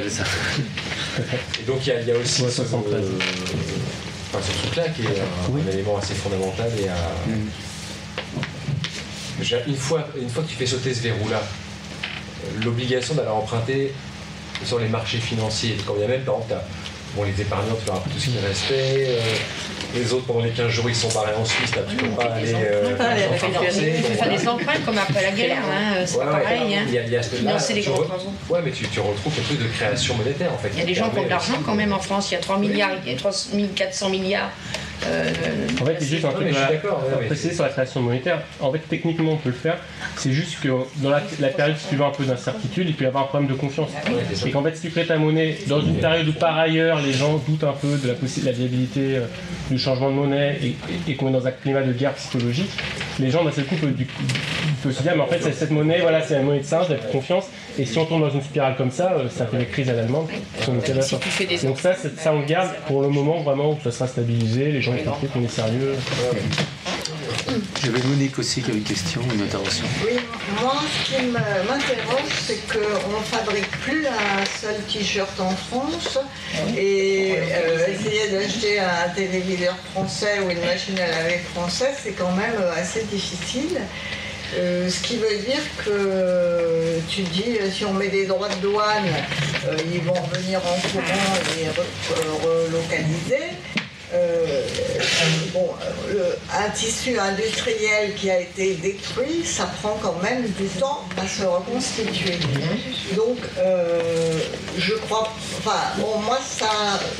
C'est ça. Et donc, il y a aussi ce truc-là qui est un élément assez fondamental. Une fois que tu fais sauter ce verrou-là, l'obligation d'aller emprunter sur les marchés financiers, quand il y a même, par exemple, les épargnants, tu leur as tout ce qui restait, les autres, pendant les 15 jours, ils sont barrés en Suisse, tu ne peux pas aller faire des emprunts comme après la guerre, c'est pareil. Financer les grands travaux. Ouais, mais tu retrouves le truc de création monétaire, en fait. Il y a des gens qui ont de l'argent quand même en France, il y a 3 milliards, il y a 3400 milliards. En fait, c'est juste un truc préciser sur la création monétaire. En fait, techniquement, on peut le faire. C'est juste que dans la période suivant un peu d'incertitude, il peut y avoir un problème de confiance. Et qu'en fait, si tu crées ta monnaie dans une période où par ailleurs les gens doutent un peu de la viabilité du changement de monnaie et qu'on est dans un climat de guerre psychologique, les gens d'un seul coup peuvent se dire mais en fait cette monnaie, voilà, c'est la monnaie de singe, j'ai plus confiance. Et si on tombe dans une spirale comme ça fait des crises à la demande. Donc ça on le garde pour le moment vraiment où ça sera stabilisé, les gens ont compris qu'on est sérieux. J'avais Monique aussi qui avait une question, une intervention. Oui, moi ce qui m'interroge, c'est qu'on ne fabrique plus un seul t-shirt en France et essayer d'acheter un téléviseur français ou une machine à laver française, c'est quand même assez difficile. Ce qui veut dire que tu dis, si on met des droits de douane, ils vont revenir en courant et relocaliser. un tissu industriel qui a été détruit, ça prend quand même du temps à se reconstituer. Donc, je crois, moi,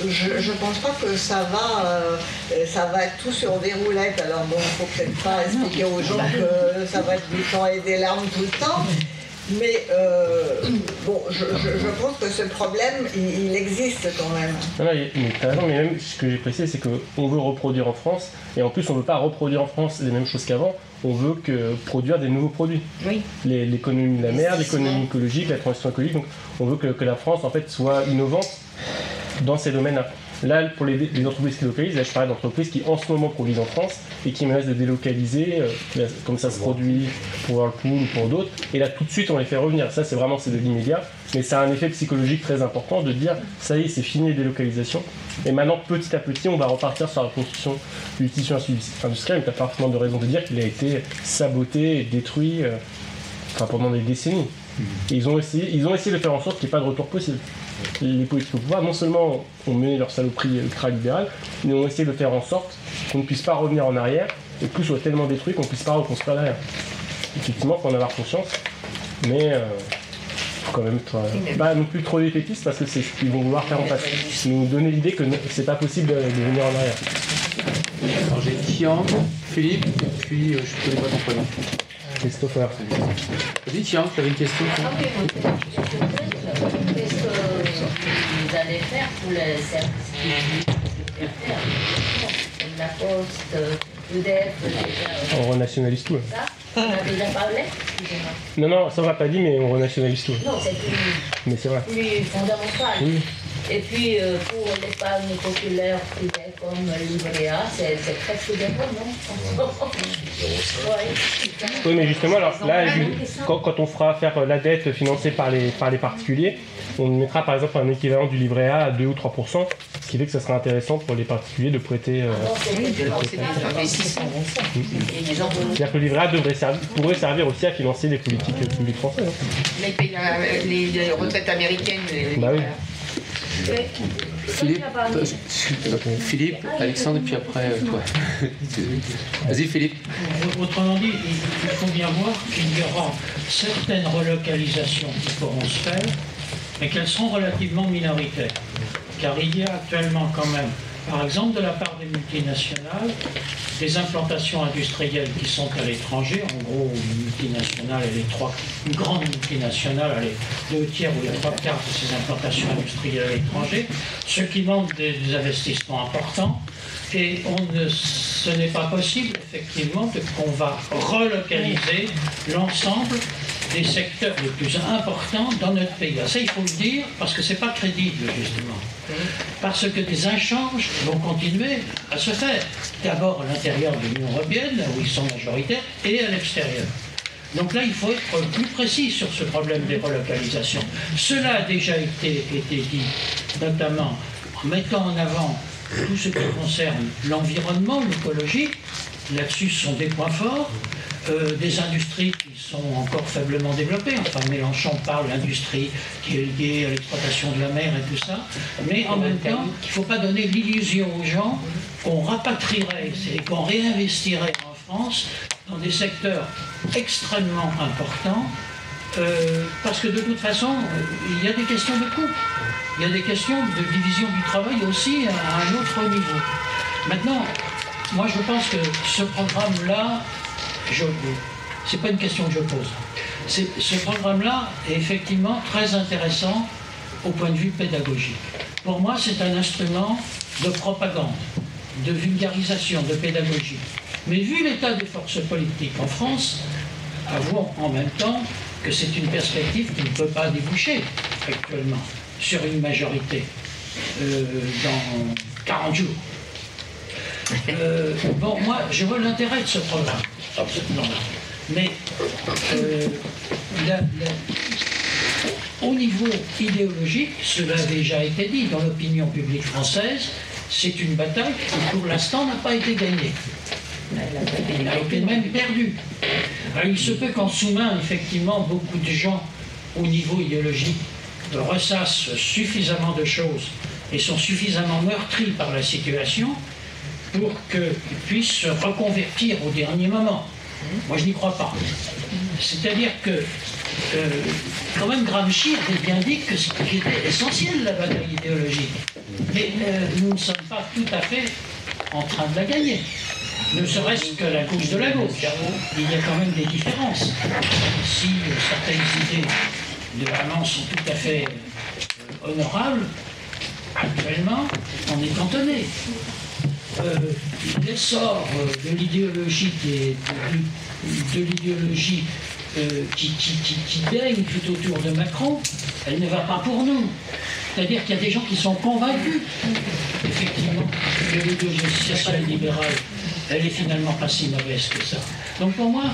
je pense pas que ça va être tout sur des roulettes. Alors bon, il faut peut-être pas expliquer aux gens que ça va être du sang et des larmes tout le temps. Mais je pense que ce problème, il existe quand même. Non, mais t'as raison, mais même ce que j'ai précisé, c'est qu'on veut reproduire en France, et en plus on ne veut pas reproduire en France les mêmes choses qu'avant, on veut produire des nouveaux produits. Oui. L'économie de la mer, l'économie écologique, la transition écologique, donc on veut que la France en fait soit innovante dans ces domaines-là. Là, pour les entreprises qui localisent, là je parle d'entreprises qui en ce moment produisent en France et qui menacent de délocaliser, comme ça se produit pour Whirlpool ou pour d'autres, et là tout de suite on les fait revenir. Ça c'est de l'immédiat, mais ça a un effet psychologique très important de dire ça y est, c'est fini les délocalisations, et maintenant petit à petit on va repartir sur la construction du tissu industriel, mais tu as parfaitement de raison de dire qu'il a été saboté et détruit pendant des décennies. Et ils ont essayé de faire en sorte qu'il n'y ait pas de retour possible. Les politiques au pouvoir, non seulement ont mené leur saloperie ultra-libérale, mais ont essayé de faire en sorte qu'on ne puisse pas revenir en arrière, et que tout soit tellement détruit qu'on ne puisse pas reconstruire derrière. Effectivement, il faut en avoir conscience, mais il faut quand même pas non plus trop défaitistes, parce que c'est ce qu'ils vont vouloir faire en face. Nous donner l'idée que c'est pas possible de venir en arrière. Alors j'ai Tian, Philippe, et puis je ne connais pas ton prénom. Christopher. Vas-y Tian, tu avais une question? Qu'est-ce que vous allez faire pour les services publics, la Poste, EDF, on renationalise tout. Ça, on a déjà parlé? Non, ça on l'a pas dit, mais on renationalise tout. Non, c'est mais c'est vrai. Plus fondamental. Oui. Et puis pour l'épargne populaire privée comme livret A, c'est presque zéro, non? Oui, mais justement, alors là, quand on fera faire la dette financée par les particuliers, on mettra par exemple un équivalent du livret A à 2 ou 3%, ce qui fait que ça sera intéressant pour les particuliers de prêter. C'est-à-dire que le livret A pourrait servir aussi à financer les politiques publiques françaises. Les retraites américaines. Bah oui. Philippe, Alexandre, et puis après toi. Vas-y Philippe. Autrement dit, il faut bien voir qu'il y aura certaines relocalisations qui pourront se faire, mais qu'elles seront relativement minoritaires. Car il y a actuellement quand même, par exemple de la part des multinationales, des implantations industrielles qui sont à l'étranger. En gros, une multinationale, une grande multinationale, elle est 2/3 ou les 3/4 de ces implantations industrielles à l'étranger, ce qui demande des investissements importants. Et ce n'est pas possible, effectivement, qu'on va relocaliser l'ensemble des secteurs les plus importants dans notre pays. Ça, il faut le dire, parce que ce n'est pas crédible, justement. Parce que des échanges vont continuer à se faire. D'abord à l'intérieur de l'Union européenne, où ils sont majoritaires, et à l'extérieur. Donc là, il faut être plus précis sur ce problème des relocalisations. Cela a déjà été dit, notamment en mettant en avant tout ce qui concerne l'environnement, l'écologie. Là-dessus, ce sont des points forts. Des industries qui sont encore faiblement développées. Enfin, Mélenchon parle d'industrie qui est liée à l'exploitation de la mer et tout ça. Mais en même temps, il ne faut pas donner l'illusion aux gens qu'on rapatrierait et qu'on réinvestirait en France dans des secteurs extrêmement importants. Parce que de toute façon, il y a des questions de coût. Il y a des questions de division du travail aussi à un autre niveau. Maintenant, moi je pense que ce programme-là, c'est pas une question que je pose. Ce programme-là est effectivement très intéressant au point de vue pédagogique. Pour moi, c'est un instrument de propagande, de vulgarisation, de pédagogie. Mais vu l'état des forces politiques en France, avouons en même temps que c'est une perspective qui ne peut pas déboucher actuellement sur une majorité dans 40 jours. Bon, moi, je vois l'intérêt de ce programme. Mais au niveau idéologique, cela a déjà été dit dans l'opinion publique française, c'est une bataille qui pour l'instant n'a pas été gagnée. Elle a été même perdue. Alors, il se peut qu'en sous-main, effectivement, beaucoup de gens au niveau idéologique ressassent suffisamment de choses et sont suffisamment meurtris par la situation pour qu'ils puissent se reconvertir au dernier moment. Moi, je n'y crois pas. C'est-à-dire que, quand même, Gramsci avait bien dit que c'était essentiel, la bataille idéologique. Mais nous ne sommes pas tout à fait en train de la gagner. Ne serait-ce que la gauche de la gauche. Il y a quand même des différences. Si certaines idées de Armand sont tout à fait honorables, actuellement, on est cantonné. L'essor de l'idéologie qui baigne tout autour de Macron, elle ne va pas pour nous. C'est-à-dire qu'il y a des gens qui sont convaincus, effectivement, que l'idéologie sociale libérale, elle est finalement pas si mauvaise que ça. Donc pour moi,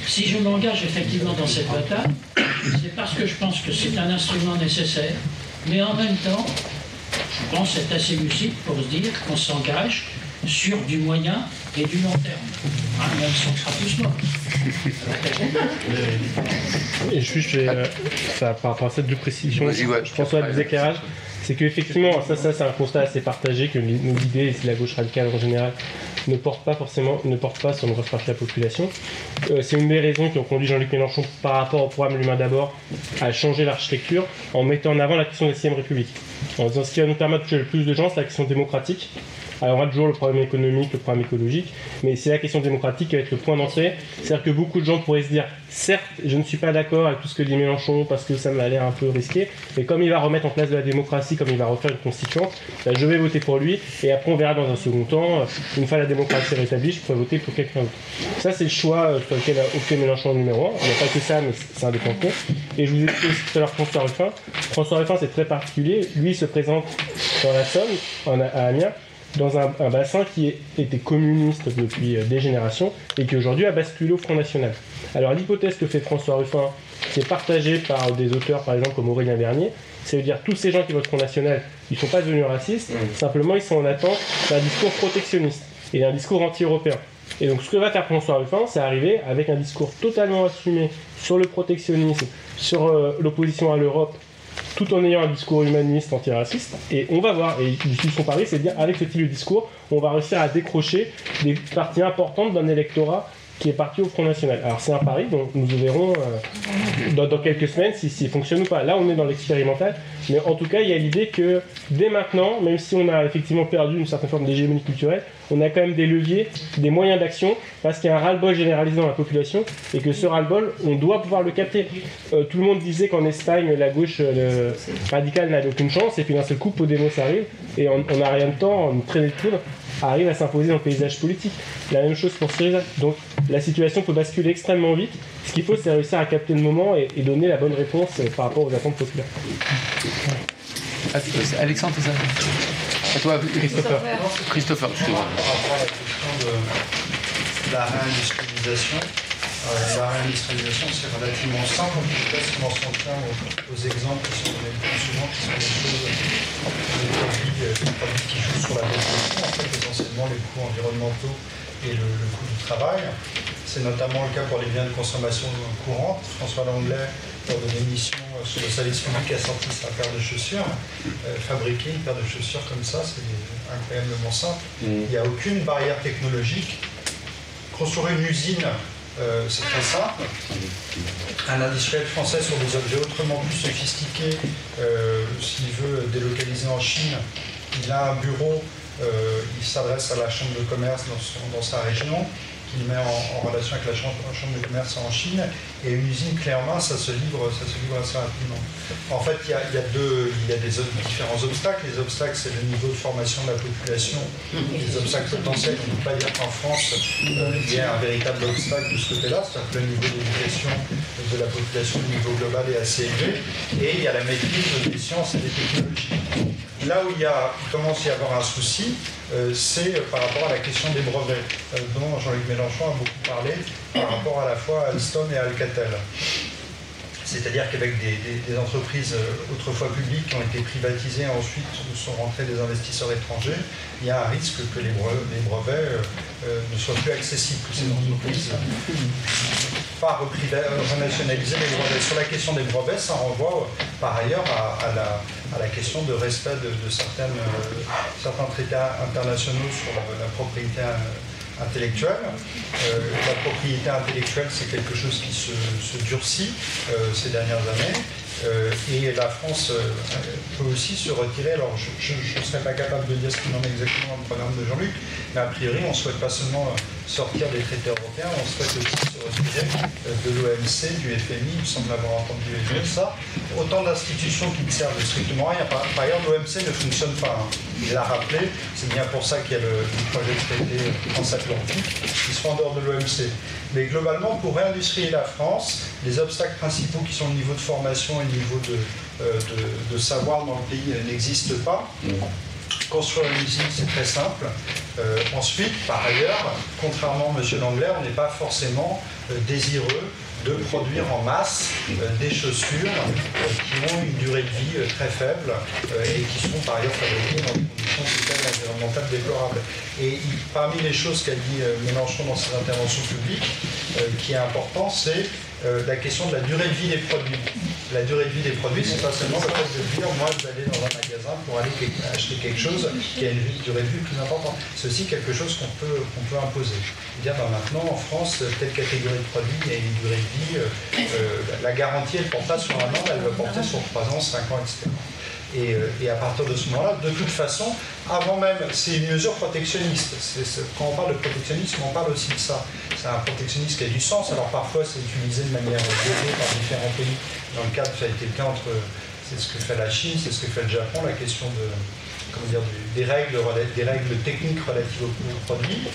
si je m'engage effectivement dans cette bataille, c'est parce que je pense que c'est un instrument nécessaire, mais en même temps, je pense être assez lucide pour se dire qu'on s'engage sur du moyen et du long terme. Même si on sera tous morts. Et juste, par rapport à cette deux précisions, je pense à des éclairages, c'est qu'effectivement, ça c'est un constat assez partagé, que nos idées, et la gauche radicale en général, ne portent pas sur une grosse partie de la population. C'est une des raisons qui ont conduit Jean-Luc Mélenchon par rapport au programme L'Humain d'abord à changer l'architecture en mettant en avant la question de la 6ème République. En disant ce qui va nous permettre de toucher le plus de gens, c'est la question démocratique. Alors on a toujours le problème économique, le problème écologique, mais c'est la question démocratique qui va être le point d'entrée. C'est-à-dire que beaucoup de gens pourraient se dire, certes, je ne suis pas d'accord avec tout ce que dit Mélenchon parce que ça m'a l'air un peu risqué, mais comme il va remettre en place de la démocratie, comme il va refaire une constituante, je vais voter pour lui, et après on verra dans un second temps, une fois la démocratie rétablie, je pourrais voter pour quelqu'un d'autre. Ça c'est le choix sur lequel a opté Mélenchon en numéro 1, il n'y a pas que ça, mais c'est un des points. Et je vous ai dit aussi tout à l'heure François Ruffin. François Ruffin c'est très particulier, lui il se présente dans la Somme, à Amiens, dans un bassin qui était communiste depuis des générations et qui aujourd'hui a basculé au Front National. Alors l'hypothèse que fait François Ruffin, qui est partagée par des auteurs par exemple comme Aurélien Bernier, c'est de dire tous ces gens qui votent Front National, ils ne sont pas devenus racistes, simplement ils sont en attente d'un discours protectionniste et d'un discours anti-européen. Et donc ce que va faire François Ruffin, c'est arriver avec un discours totalement assumé sur le protectionnisme, sur l'opposition à l'Europe, tout en ayant un discours humaniste, antiraciste, et on va voir, et son pari, c'est de dire, avec ce type de discours, on va réussir à décrocher des parties importantes d'un électorat qui est parti au Front National. Alors c'est un pari, donc nous verrons dans quelques semaines s'il fonctionne ou pas. Là on est dans l'expérimental, mais en tout cas il y a l'idée que dès maintenant, même si on a effectivement perdu une certaine forme d'hégémonie culturelle, on a quand même des leviers, des moyens d'action, parce qu'il y a un ras-le-bol généralisé dans la population, et que ce ras-le-bol, on doit pouvoir le capter. Tout le monde disait qu'en Espagne, la gauche radicale n'avait aucune chance, et puis d'un seul coup, Podemos arrive, et on n'a rien de temps, une traînée de poudre, arrive à s'imposer dans le paysage politique. La même chose pour Syriza. Donc la situation peut basculer extrêmement vite. Ce qu'il faut, c'est réussir à capter le moment et donner la bonne réponse par rapport aux attentes populaires. Alexandre, c'est ça? À toi, Christopher. Par rapport à la question de la réindustrialisation. La réindustrialisation, c'est relativement simple. Je ne sais pas si on s'en tient aux exemples qui sont donnés le plus souvent, qui sont des produits qui jouent sur la définition, en fait, essentiellement les coûts environnementaux et le coût du travail. C'est notamment le cas pour les biens de consommation courante. François Langlais, lors de l'émission sur le service public, a sorti sa paire de chaussures. Fabriquer une paire de chaussures comme ça, c'est incroyablement simple. Il n'y a aucune barrière technologique. Construire une usine, c'est très simple. Un industriel français sur des objets autrement plus sophistiqués, s'il veut délocaliser en Chine, il a un bureau, il s'adresse à la chambre de commerce dans sa région, qu'il met en relation avec la chambre de commerce en Chine, et une usine clé en main, ça se livre assez rapidement. En fait, il y a différents obstacles. Les obstacles, c'est le niveau de formation de la population. Les obstacles potentiels, on ne peut pas dire qu'en France, il y a un véritable obstacle de ce côté-là, c'est-à-dire que le niveau d'éducation de la population au niveau global est assez élevé, et il y a la maîtrise des sciences et des technologies. Là où il commence à y avoir un souci, c'est par rapport à la question des brevets, dont Jean-Luc Mélenchon a beaucoup parlé, par rapport à la fois à Alstom et à Alcatel. C'est-à-dire qu'avec des entreprises autrefois publiques qui ont été privatisées et ensuite sont rentrés des investisseurs étrangers, il y a un risque que les brevets ne soient plus accessibles, que ces entreprises pas renationaliser les brevets. Sur la question des brevets, ça renvoie par ailleurs à la question de respect de certains traités internationaux sur la propriété intellectuelle. La propriété intellectuelle, c'est quelque chose qui se durcit ces dernières années. Et la France peut aussi se retirer. Alors, je ne serais pas capable de dire ce qu'il en est exactement dans le programme de Jean-Luc, mais a priori, on ne souhaite pas seulement sortir des traités européens, on souhaite aussi se retirer de l'OMC, du FMI, il me semble avoir entendu dire ça. Autant d'institutions qui ne servent strictement à rien. Par ailleurs, l'OMC ne fonctionne pas. Hein. Il l'a rappelé, c'est bien pour ça qu'il y a le projet de traité transatlantique qui sont en dehors de l'OMC. Mais globalement, pour réindustrialiser la France, les obstacles principaux qui sont le niveau de formation et le niveau de savoir dans le pays n'existent pas. Construire une usine, c'est très simple. Ensuite, par ailleurs, contrairement à M. Langlais, on n'est pas forcément désireux de produire en masse des chaussures qui ont une durée de vie très faible et qui sont par ailleurs fabriquées dans des conditions sociales et environnementales déplorables. Et parmi les choses qu'a dit Mélenchon dans ses interventions publiques, qui est important, c'est la question de la durée de vie des produits. La durée de vie des produits, c'est pas seulement le fait de dire moi je vais aller dans un magasin pour aller acheter quelque chose qui a une durée de vie plus importante. C'est aussi quelque chose qu'on peut imposer. Dire maintenant en France, telle catégorie de produits, il y a une durée de vie, la garantie elle ne porte pas sur un an, elle va porter sur 3 ans, 5 ans, etc. Et à partir de ce moment-là, de toute façon, avant même, c'est une mesure protectionniste. Quand on parle de protectionnisme, on parle aussi de ça. C'est un protectionnisme qui a du sens. Alors parfois, c'est utilisé de manière déviée par différents pays. Dans le cadre, ça a été le cas c'est ce que fait la Chine, c'est ce que fait le Japon, la question des règles techniques relatives aux produits.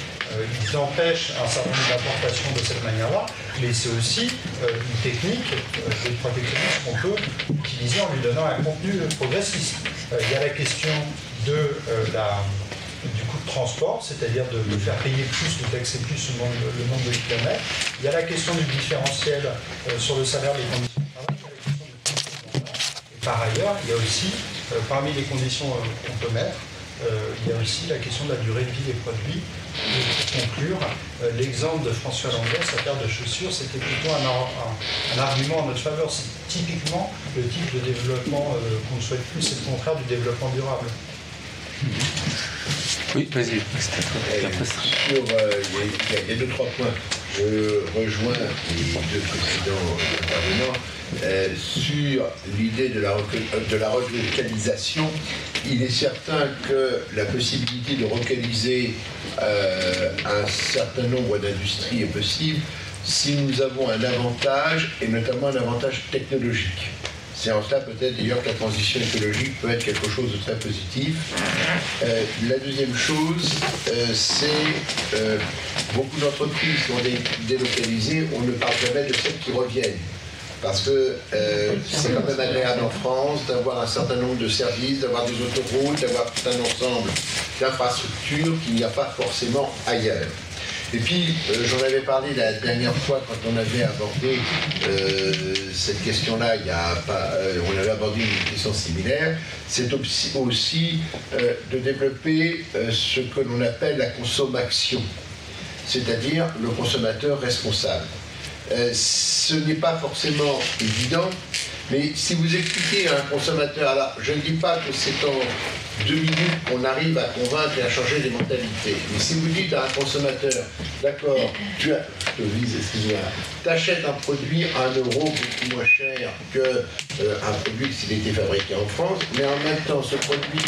Ils empêchent un certain nombre d'importations de cette manière-là, mais c'est aussi une technique de protectionnisme qu'on peut utiliser en lui donnant un contenu progressiste. Il y a la question du coût de transport, c'est-à-dire de faire payer plus, de taxer plus le nombre de kilomètres. Il y a la question du différentiel sur le salaire des conditions de travail. Et par ailleurs, il y a aussi, parmi les conditions qu'on peut mettre, il y a aussi la question de la durée de vie des produits. Et pour conclure, l'exemple de François Langlais, sa paire de chaussures, c'était plutôt un argument en notre faveur. C'est typiquement le type de développement qu'on ne souhaite plus, c'est le contraire du développement durable. Oui, vas-y. Il y a 2-3 points. Je rejoins les deux précédents intervenants sur l'idée de la relocalisation. Il est certain que la possibilité de relocaliser un certain nombre d'industries est possible si nous avons un avantage, et notamment un avantage technologique. C'est en cela peut-être d'ailleurs que la transition écologique peut être quelque chose de très positif. La deuxième chose, c'est beaucoup d'entreprises qui ont délocalisé, on ne parle jamais de celles qui reviennent. Parce que c'est quand même agréable en France d'avoir un certain nombre de services, d'avoir des autoroutes, d'avoir tout un ensemble d'infrastructures qu'il n'y a pas forcément ailleurs. Et puis, j'en avais parlé la dernière fois quand on avait abordé cette question-là, on avait abordé une question similaire, c'est aussi de développer ce que l'on appelle la consommation, c'est-à-dire le consommateur responsable. Ce n'est pas forcément évident, mais si vous expliquez à un consommateur, alors je ne dis pas que c'est en 2 minutes qu'on arrive à convaincre et à changer les mentalités, mais si vous dites à un consommateur, d'accord, tu achètes un produit à 1 euro beaucoup moins cher qu'un produit s'il était fabriqué en France, mais en même temps ce produit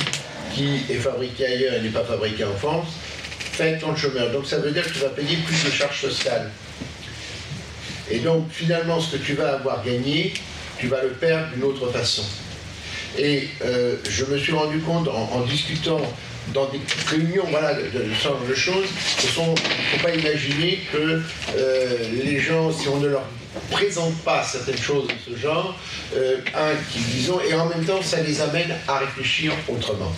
qui est fabriqué ailleurs et n'est pas fabriqué en France, fait tant de chômeurs. Donc ça veut dire que tu vas payer plus de charges sociales. Et donc, finalement, ce que tu vas avoir gagné, tu vas le perdre d'une autre façon. Et je me suis rendu compte, en discutant dans des réunions, voilà, de ce genre de choses, il ne faut pas imaginer que les gens, si on ne leur présente pas certaines choses de ce genre, disons, et en même temps, ça les amène à réfléchir autrement.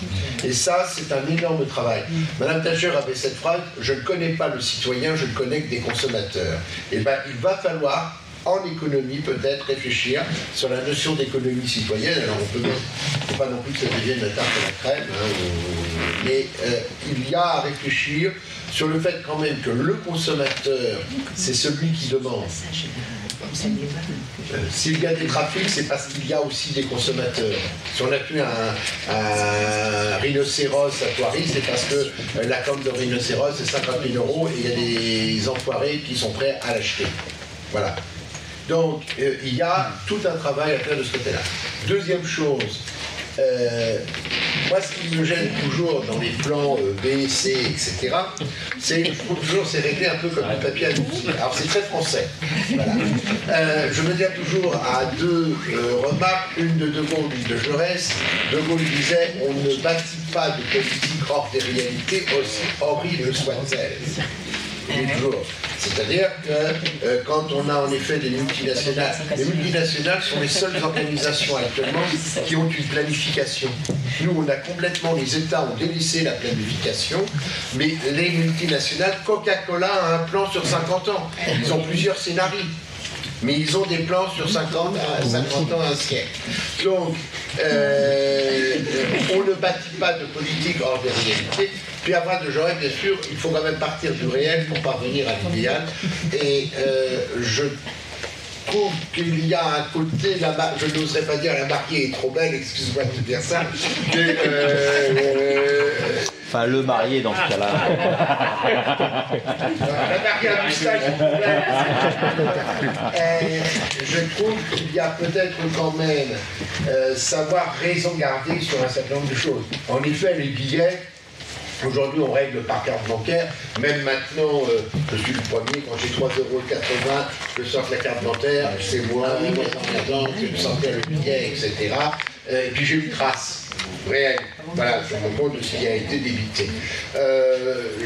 Et ça, c'est un énorme travail. Madame Thatcher avait cette phrase, je ne connais pas le citoyen, je ne connais que des consommateurs. Et bien, il va falloir en économie, peut-être réfléchir sur la notion d'économie citoyenne. Alors on peut faut pas non plus que ça devienne la tarte à la crème, hein, mais il y a à réfléchir sur le fait quand même que le consommateur, c'est celui qui demande. S'il y a des trafics, c'est parce qu'il y a aussi des consommateurs. Si on a tué un rhinocéros à Thoiry, c'est parce que la corne de rhinocéros, c'est 50 000 € et il y a des enfoirés qui sont prêts à l'acheter. Voilà. Donc, il y a tout un travail à faire de ce côté-là. Deuxième chose, moi, ce qui me gêne toujours dans les plans B, C, etc., c'est qu'il faut toujours c'est réglé un peu comme le papier à l'outil. Alors, c'est très français. Voilà. Je me dis toujours à deux remarques, une de De Gaulle, une de Jaurès. De Gaulle disait « On ne bâtit pas de politique hors des réalités, aussi horribles soient-elles ». C'est-à-dire que quand on a en effet des multinationales, les multinationales sont les seules organisations actuellement qui ont une planification. Nous, on a complètement, les États ont délaissé la planification, mais les multinationales, Coca-Cola a un plan sur 50 ans. Ils ont plusieurs scénarios. Mais ils ont des plans sur 50 ans, un siècle. Donc, on ne bâtit pas de politique hors des réalités. Puis après de Jaurès, bien sûr, il faut quand même partir du réel pour parvenir à l'idéal. Et je trouve qu'il y a un côté, je n'oserais pas dire la mariée est trop belle, excuse-moi de dire ça, mais enfin, le marié dans ce cas-là. La mariée à moustache, je trouve qu'il y a peut-être quand même savoir raison garder sur un certain nombre de choses. En effet, les billets, aujourd'hui, on règle par carte bancaire. Même maintenant, je suis le premier, quand j'ai 3,80 €, je sors la carte bancaire, c'est moi, que je sortais le billet, etc. Et puis j'ai une trace réelle. Voilà, je me rends compte de ce qui a été débité.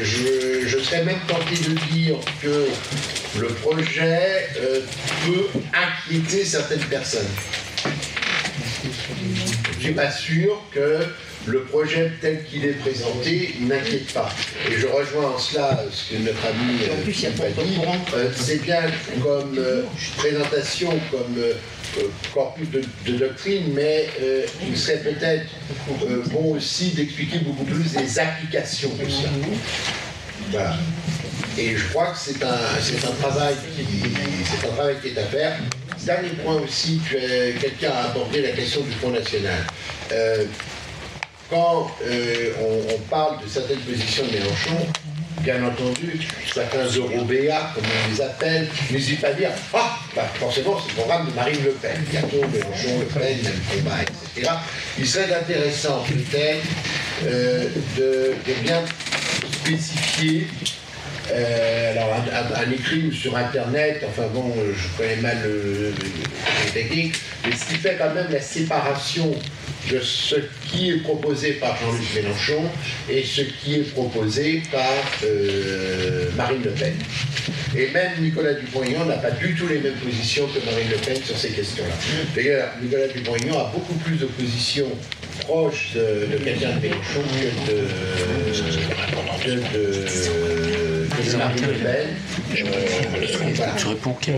Je serais même tenté de dire que le projet peut inquiéter certaines personnes. Je ne suis pas sûr que le projet tel qu'il est présenté n'inquiète pas. Et je rejoins en cela ce que notre ami a dit. C'est bien comme présentation, comme corpus de doctrine, mais il serait peut-être bon aussi d'expliquer beaucoup plus les applications de ça. Voilà. Et je crois que c'est un travail qui est à faire. Dernier point aussi, quelqu'un a abordé la question du Front National. Quand on parle de certaines positions de Mélenchon, bien entendu, certains Eurobéats, comme on les appelle, n'hésitent pas à dire « Ah, bah, forcément, c'est le programme de Marine Le Pen. Bientôt, Mélenchon, Le Pen, même combat, etc. » Il serait intéressant, peut-être, de bien spécifier alors un écrit ou sur internet, enfin bon, je connais mal les techniques, mais ce qui fait quand même la séparation de ce qui est proposé par Jean-Luc Mélenchon et ce qui est proposé par Marine Le Pen. Et même Nicolas Dupont-Aignan n'a pas du tout les mêmes positions que Marine Le Pen sur ces questions-là. D'ailleurs, Nicolas Dupont-Aignan a beaucoup plus de positions proches de quelqu'un de Mélenchon que de Marine Le Pen. Voilà. Tu réponds qui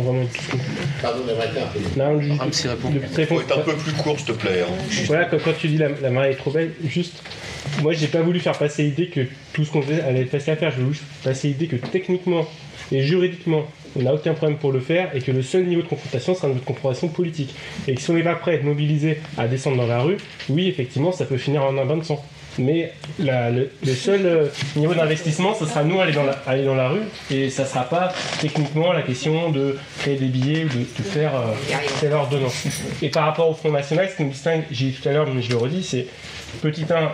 Pardon d'avoir été un peu. Non, juste faut être un peu plus court, s'il te plaît. Hein. Voilà, quand tu dis la mariée est trop belle, juste, moi j'ai pas voulu faire passer l'idée que tout ce qu'on faisait allait être facile à faire, je voulais juste passer l'idée que techniquement et juridiquement, on n'a aucun problème pour le faire et que le seul niveau de confrontation sera un niveau de confrontation politique. Et que si on n'est pas prêt à être mobilisé à descendre dans la rue, oui, effectivement, ça peut finir en un bain de sang. Mais le seul niveau d'investissement, ce sera nous aller dans la rue, et ça ne sera pas techniquement la question de créer des billets ou de faire telle ordonnance. Et par rapport au Front National, ce qui nous distingue, j'ai dit tout à l'heure, mais je le redis, c'est petit 1,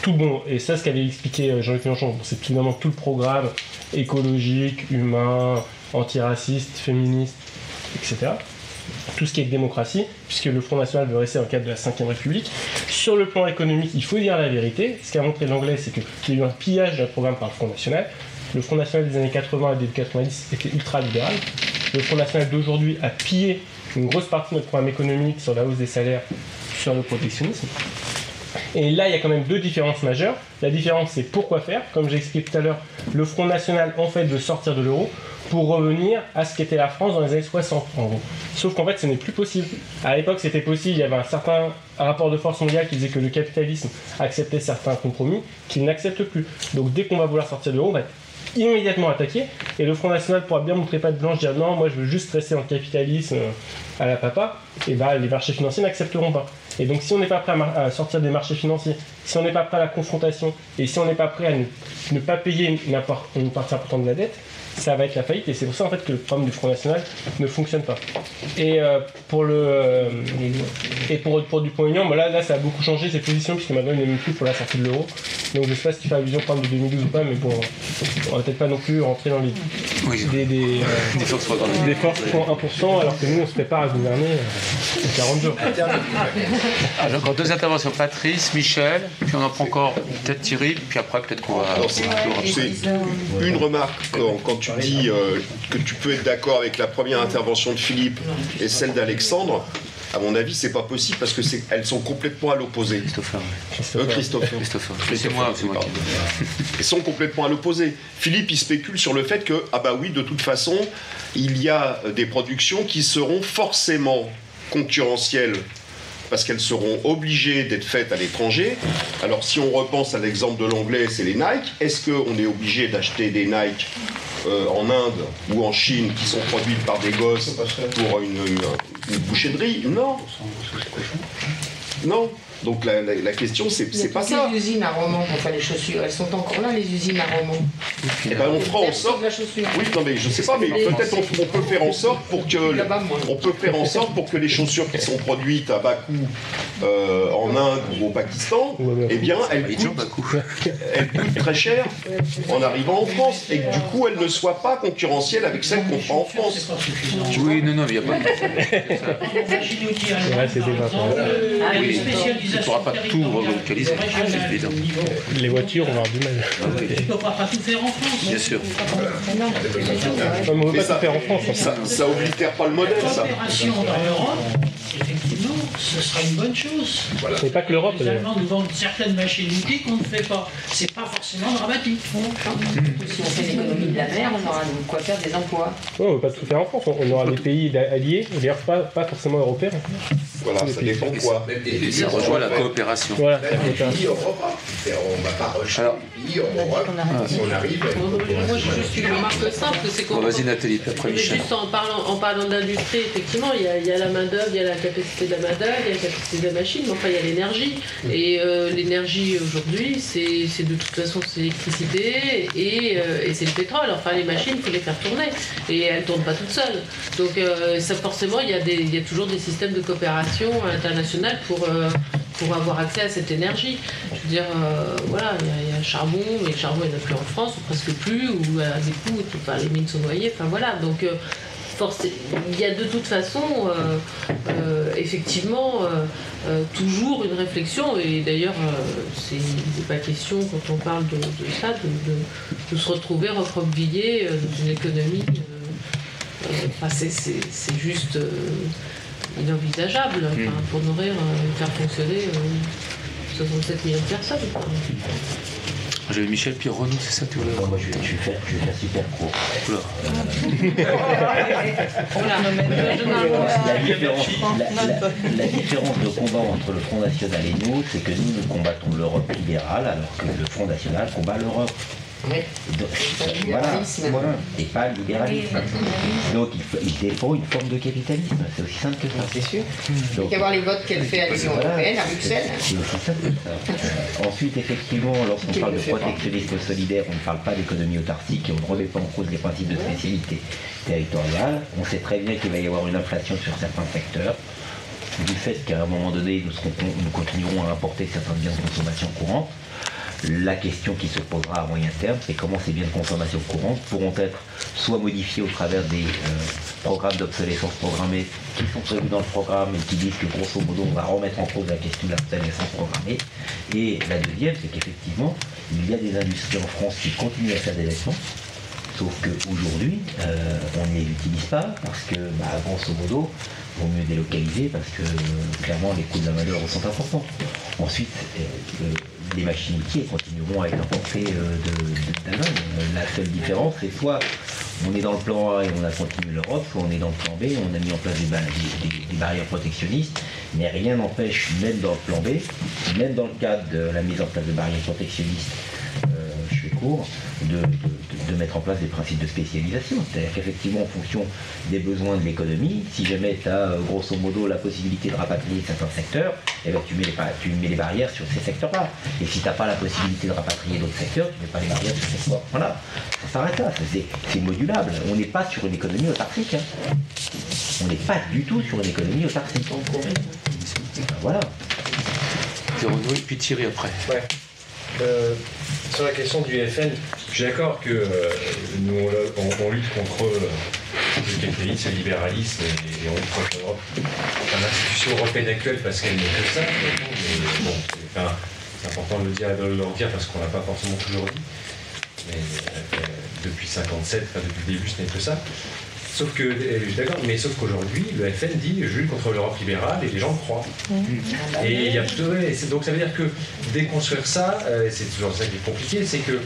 tout bon, et ça, ce qu'avait expliqué Jean-Luc Mélenchon, c'est finalement tout le programme écologique, humain, antiraciste, féministe, etc. Tout ce qui est démocratie, puisque le Front National veut rester dans le cadre de la Ve République. Sur le plan économique, il faut dire la vérité. Ce qu'a montré l'anglais, c'est qu'il y a eu un pillage d'un programme par le Front National. Le Front National des années 80 et des 90 était ultra-libéral. Le Front National d'aujourd'hui a pillé une grosse partie de notre programme économique sur la hausse des salaires, sur le protectionnisme. Et là, il y a quand même deux différences majeures. La différence, c'est pourquoi faire. Comme j'ai expliqué tout à l'heure, le Front National, en fait, veut sortir de l'euro. pour revenir à ce qu'était la France dans les années 60, en gros. Sauf qu'en fait, ce n'est plus possible. À l'époque, c'était possible, il y avait un certain rapport de force mondial qui disait que le capitalisme acceptait certains compromis, qu'il n'accepte plus. Donc dès qu'on va vouloir sortir de l'euro, on va être immédiatement attaqué, et le Front National pourra bien montrer patte blanche, dire non, moi je veux juste rester en capitalisme à la papa, et bah les marchés financiers n'accepteront pas. Et donc si on n'est pas prêt à sortir des marchés financiers, si on n'est pas prêt à la confrontation, et si on n'est pas prêt à ne pas payer une partie importante de la dette, ça va être la faillite, et c'est pour ça en fait que le programme du Front National ne fonctionne pas. Et pour Dupont-Aignan, bah là ça a beaucoup changé ses positions, puisque maintenant il n'est même plus pour la sortie de l'euro. Donc je sais pas s'il fait allusion au programme de 2012 ou pas, mais bon, on va peut-être pas non plus rentrer dans les des forces pour 1%, alors que nous on se prépare à gouverner 40 jours. J'ai encore deux interventions, Patrice, Michel, puis on en prend encore peut-être Thierry, puis après peut-être qu'on va... Alors, c'est une remarque quand tu dis que tu peux être d'accord avec la première intervention de Philippe et celle d'Alexandre. À mon avis, c'est pas possible parce que elles sont complètement à l'opposé. Christopher. C'est moi qui... Elles sont complètement à l'opposé. Philippe, il spécule sur le fait que, ah bah oui, de toute façon, il y a des productions qui seront forcément concurrentielles parce qu'elles seront obligées d'être faites à l'étranger. Alors, si on repense à l'exemple de l'anglais, c'est les Nike. Est-ce qu'on est obligé d'acheter des Nike en Inde ou en Chine qui sont produites par des gosses pour une bouchée de riz? Non. Non. Donc la question, c'est pas ça. Les usines à Romans pour faire les chaussures, elles sont encore là, les usines à Romans. Eh ben on fera en sorte. Oui, non mais je sais pas, mais peut-être on peut faire en sorte pour que les chaussures qui sont produites à bas coût en Inde ou au Pakistan, eh bien elles coûtent très cher en arrivant en France, et que du coup elles ne soient pas concurrentielles avec celles qu'on prend en France. Oui, non, il n'y a pas de... c'est tu ne pourras pas tout relocaliser, c'est évident. Les voitures, on va avoir du mal. Tu ne pourras pas tout faire en France. Bien sûr. On ne veut pas tout faire en France. Ça oblitère pas le modèle, ça. L'opération dans l'Europe, effectivement, ce sera une bonne chose. Voilà. C'est pas que l'Europe. Les Allemands nous vendent certaines machines-outils qu'on ne fait pas. C'est pas forcément dramatique. Si on fait l'économie de la mer, on aura de quoi faire des emplois. On ne veut pas tout faire en France. On aura des pays alliés, d'ailleurs pas forcément européens. Voilà, ça dépend quoi. Et ça rejoint la coopération. Voilà. On ne va pas rejeter les pays en Europe si on arrive. Moi, je suis une remarque simple, c'est qu'on... Vas-y Nathalie, après Michel. Juste en parlant d'industrie, effectivement, il y a la main-d'œuvre, il y a la capacité de la main-d'œuvre, il y a la capacité de la machine, mais enfin, il y a l'énergie. Et l'énergie aujourd'hui, c'est de toute façon, c'est l'électricité et c'est le pétrole. Enfin, les machines, il faut les faire tourner. Et elles ne tournent pas toutes seules. Donc, ça, forcément, il y a toujours des systèmes de coopération internationale pour avoir accès à cette énergie. Je veux dire, voilà, il y a le charbon, mais le charbon il n'y en a plus en France, ou presque plus, ou à des coûts, les mines sont noyées, enfin voilà. Donc, il y a de toute façon, effectivement, toujours une réflexion, et d'ailleurs, c'est pas question, quand on parle de ça, de se retrouver recroquevillé dans une économie. C'est juste inenvisageable pour nourrir, faire fonctionner 67 millions de personnes. J'avais Michel, puis Renaud, c'est ça que tu voulais? Moi je vais faire super court. La différence de combat entre le Front National et nous, c'est que nous combattons l'Europe libérale, alors que le Front National combat l'Europe. Oui. Voilà, et pas le libéralisme. Donc il défend une forme de capitalisme, c'est aussi simple que ça. C'est sûr. Il faut y avoir les votes qu'elle fait à l'Union européenne, à Bruxelles. C'est aussi simple que ça. Ensuite, effectivement, lorsqu'on parle de protectionnisme solidaire, on ne parle pas d'économie autarcique et on ne remet pas en cause les principes de spécialité territoriale. On sait très bien qu'il va y avoir une inflation sur certains secteurs, du fait qu'à un moment donné, nous continuerons à importer certains biens de consommation courante. La question qui se posera à moyen terme, c'est comment ces biens de consommation courante pourront être soit modifiés au travers des programmes d'obsolescence programmée qui sont prévus dans le programme et qui disent que grosso modo on va remettre en cause la question de l'obsolescence programmée. Et la deuxième, c'est qu'effectivement, il y a des industries en France qui continuent à faire des vêtements, sauf qu'aujourd'hui, on ne les utilise pas parce que, grosso modo, il vaut mieux délocaliser parce que clairement les coûts de la main-d'œuvre sont importants. Ensuite, les machines métiers continueront à être importées d'Allemagne. La seule différence, c'est soit on est dans le plan A et on a continué l'Europe, soit on est dans le plan B et on a mis en place des barrières protectionnistes, mais rien n'empêche, même dans le plan B, même dans le cadre de la mise en place de barrières protectionnistes, je fais court, de mettre en place des principes de spécialisation. C'est-à-dire qu'effectivement, en fonction des besoins de l'économie, si jamais tu as grosso modo la possibilité de rapatrier certains secteurs, eh ben, tu mets les barrières sur ces secteurs-là. Et si tu n'as pas la possibilité de rapatrier d'autres secteurs, tu ne mets pas les barrières sur ces secteurs. Voilà, ça s'arrête là, c'est modulable. On n'est pas sur une économie autarcique. Hein. On n'est pas du tout sur une économie autarcique. Voilà. Et puis Thierry après. Ouais. Sur la question du FN, je suis d'accord que nous on lutte contre le capitalisme, le libéralisme et on lutte contre l'Europe. L'institution européenne actuelle parce qu'elle n'est que ça. Mais bon, c'est important de le dire et de le redire parce qu'on ne l'a pas forcément toujours dit. Mais depuis 57, depuis le début, ce n'est que ça. Sauf que, je suis d'accord, mais sauf qu'aujourd'hui, le FN dit je lutte contre l'Europe libérale et les gens le croient. Et il y a donc ça veut dire que déconstruire ça, c'est toujours ça qui est compliqué, c'est que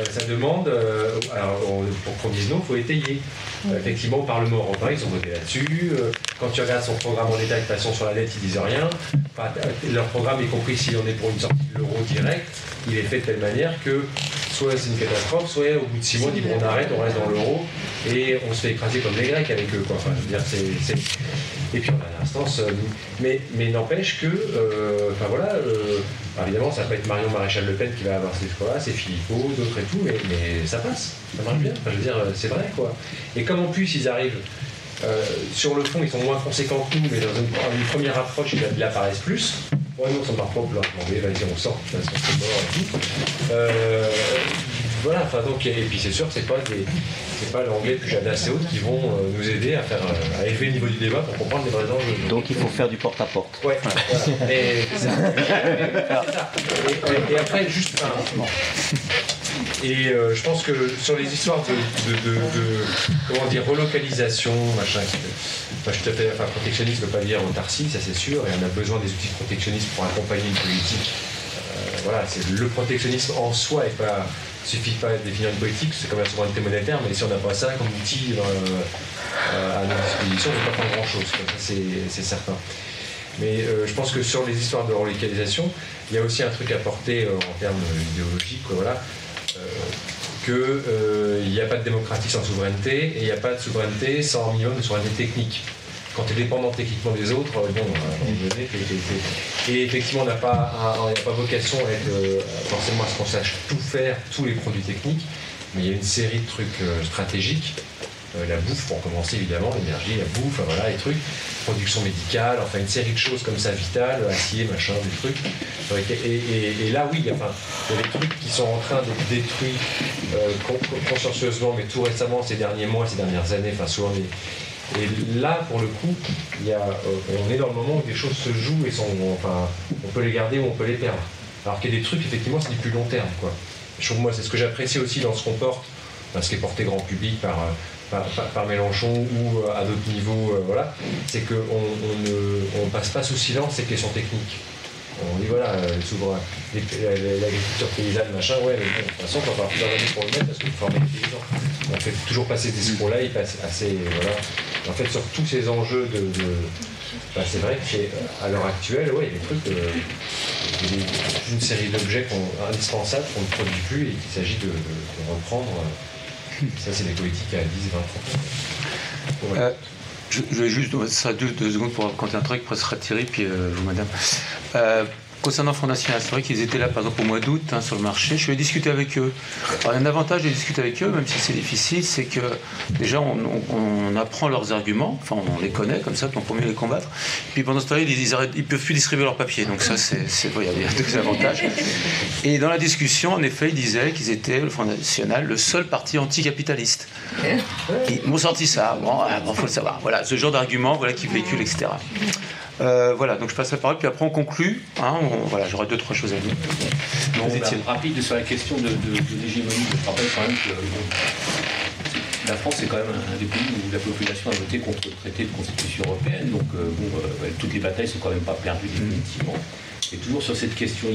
ça demande, alors pour qu'on dise non, il faut étayer. Effectivement, au Parlement européen, ils ont voté là-dessus. Quand tu regardes son programme en détail, de toute façon, sur la lettre, ils disent rien. Enfin, leur programme, y compris si on est pour une sortie de l'euro direct, il est fait de telle manière que soit c'est une catastrophe, soit au bout de 6 mois, on dit bon, on arrête, on reste dans l'euro et on se fait écraser comme les Grecs avec eux. Quoi. Enfin, je veux dire, Et puis en dernière instance, mais n'empêche que, enfin voilà, évidemment, ça va pas être Marion Maréchal Le Pen qui va avoir ces choix-là, c'est Philippot, d'autres et tout, mais ça passe, ça marche bien. Enfin, je veux dire, c'est vrai, quoi. Et comme en plus ils arrivent, sur le fond, ils sont moins conséquents que nous, mais dans une première approche, ils apparaissent plus. Ouais, non, ça ne marche pas, vas-y, on sort, de toute façon, c'est mort et tout. Voilà, enfin donc, et puis c'est sûr que c'est pas l'anglais Pujadas et autres qui vont nous aider à élever le niveau du débat pour comprendre les vrais enjeux. Donc il faut faire du porte-à-porte. Ouais, voilà. C'est ça. Et après, juste et je pense que sur les histoires de comment dire, relocalisation, machin, je suis tout à fait, protectionnisme ne veut pas dire autarcie, ça c'est sûr, et on a besoin des outils de protectionnisme pour accompagner une politique. Voilà, le protectionnisme en soi il ne suffit pas de définir une politique, c'est comme la souveraineté monétaire, mais si on n'a pas ça comme outil à notre disposition, on ne peut pas faire grand-chose, ça c'est certain. Mais je pense que sur les histoires de relocalisation, il y a aussi un truc à porter en termes idéologiques, voilà, qu'il n'y a pas de démocratie sans souveraineté, et il n'y a pas de souveraineté sans un minimum de souveraineté technique. Quand tu es dépendant techniquement des autres, bon, à un moment donné, et effectivement, on n'a pas vocation à être forcément à ce qu'on sache tout faire, tous les produits techniques, mais il y a une série de trucs stratégiques. La bouffe pour commencer évidemment, l'énergie, la bouffe, voilà, les trucs, production médicale, enfin une série de choses comme ça vitales, acier, machin, des trucs. Et là oui, il y a des trucs qui sont en train d'être détruits consciencieusement, mais tout récemment, ces derniers mois, ces dernières années, enfin souvent et là pour le coup, on est dans le moment où des choses se jouent et on peut les garder ou on peut les perdre. Alors qu'il y a des trucs, effectivement, c'est du plus long terme, quoi. Je trouve, moi, c'est ce que j'apprécie aussi dans ce qu'on porte, ce qui est porté grand public par Mélenchon ou à d'autres niveaux, voilà, c'est qu'on ne passe pas sous silence ces questions techniques. On dit voilà, souvent l'agriculture paysanne, machin, ouais, mais bon, de toute façon, on va avoir plusieurs années pour le mettre parce qu'il faut former les paysans. On fait toujours passer des discours-là, ils passent assez, voilà. En fait, sur tous ces enjeux c'est vrai que à l'heure actuelle, ouais, il y a des trucs, une série d'objets indispensables qu'on ne produit plus et qu'il s'agit de reprendre. Ça, c'est des politiques à 10, 20, 30 ans. Je vais juste, ça sera 2 secondes pour raconter un truc, après ce sera Thierry, puis vous, madame. Concernant Front National, c'est vrai qu'ils étaient là, par exemple, au mois d'août, sur le marché. Je vais discuter avec eux. Alors, un avantage de discuter avec eux, même si c'est difficile, c'est que déjà, on apprend leurs arguments, enfin, on les connaît, comme ça, puis on peut mieux les combattre. Puis pendant ce temps-là, ils ne peuvent plus distribuer leurs papiers. Donc ça, il y a 2 avantages. Et dans la discussion, en effet, ils disaient qu'ils étaient, le Front National, le seul parti anticapitaliste. Ils m'ont sorti ça. Bon, faut le savoir. Voilà, ce genre d'argument, voilà, qui véhicule, etc. Voilà, donc je passe la parole, puis après on conclut. Voilà, j'aurai 2-3 choses à dire. Rapide sur la question de l'hégémonie, je rappelle quand même que la France est quand même un des pays où la population a voté contre le traité de constitution européenne, donc toutes les batailles sont quand même pas perdues définitivement. Et toujours sur cette question